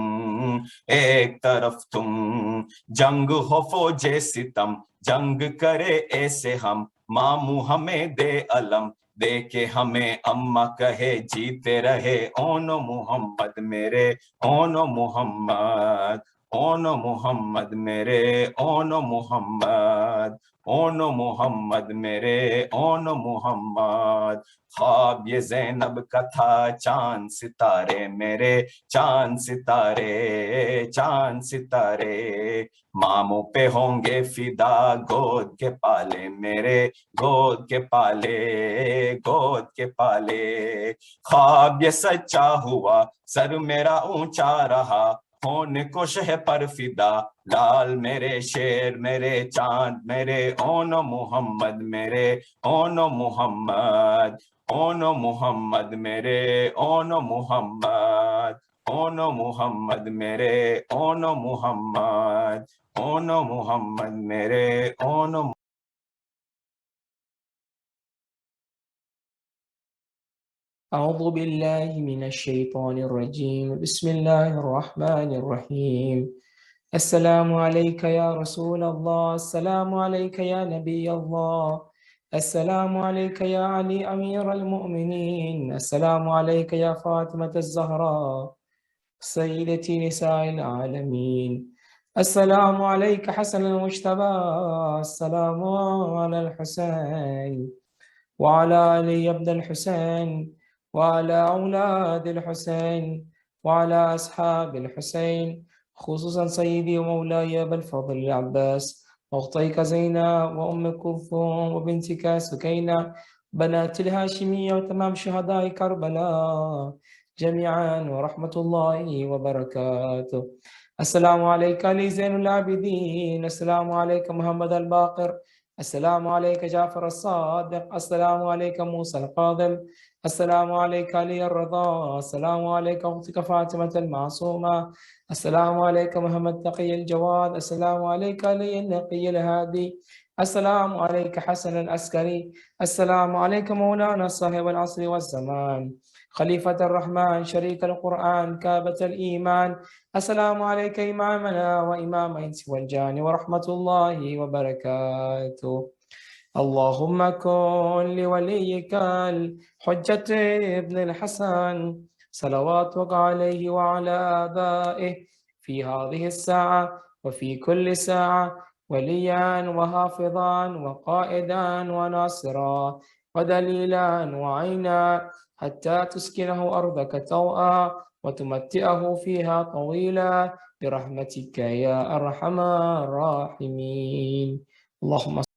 ایک طرف تم، جنگ ہو فوج ستم جنگ کرے ایسے ہم، ماموں ہمیں دے علم دے کے ہمیں اماں کہے جیتے رہے، اون محمد میرے اون محمد، اون محمد میرے اون محمد اون محمد میرے اون محمد خواب یہ زینب کا تھا چاند ستارے میرے چاند ستارے چاند ستارے ماموں پہ ہوں گے فدا گود کے پالے میرے گود کے پالے گود کے پالے خواب یہ سچا ہوا سر میرا اونچا رہا ہونے کو شہ پر فدا لال میرے شیر میرے چاند میرے اون محمد میرے اون محمد اون محمد میرے اون محمد اون محمد میرے اون محمد اون محمد میرے اون أعوذ بالله من الشيطان الرجيم بسم الله الرحمن الرحيم السلام عليك يا رسول الله السلام عليك يا نبي الله السلام عليك يا علي أمير المؤمنين السلام عليك يا فاطمة الزهراء سيدتي نساء العالمين السلام عليك حسن المجتبى السلام على الحسين وعلى علي بن الحسين وعلى أولاد الحسين وعلى أصحاب الحسين خصوصا سيدي ومولاي أبا الفضل العباس وأختيك زينب وأم كلثوم وبنتك سكينة بنات الهاشمية وتمام شهداء كربلاء جميعا ورحمة الله وبركاته. السلام عليك علي زين العابدين السلام عليك محمد الباقر السلام عليك جعفر الصادق السلام عليك موسى القاضم السلام عليك علي الرضا السلام عليك أختك فاطمة المعصومة السلام عليك محمد تقي الجواد السلام عليك علي النقي الهادي السلام عليك حسن العسكري السلام عليك مولانا صاحب العصر والزمان خليفة الرحمن شريك القرآن كابة الإيمان السلام عليك إمامنا وإمام الإنس والجان ورحمة الله وبركاته. اللهم كن لوليك الحجة ابن الحسن صلواتك عليه وعلى آبائه في هذه الساعة وفي كل ساعة وليا وحافظا وقائدا وناصرا ودليلا وعينا حتى تسكنه أرضك طوعا وتمتعه فيها طويلا برحمتك يا أرحم الراحمين. اللهم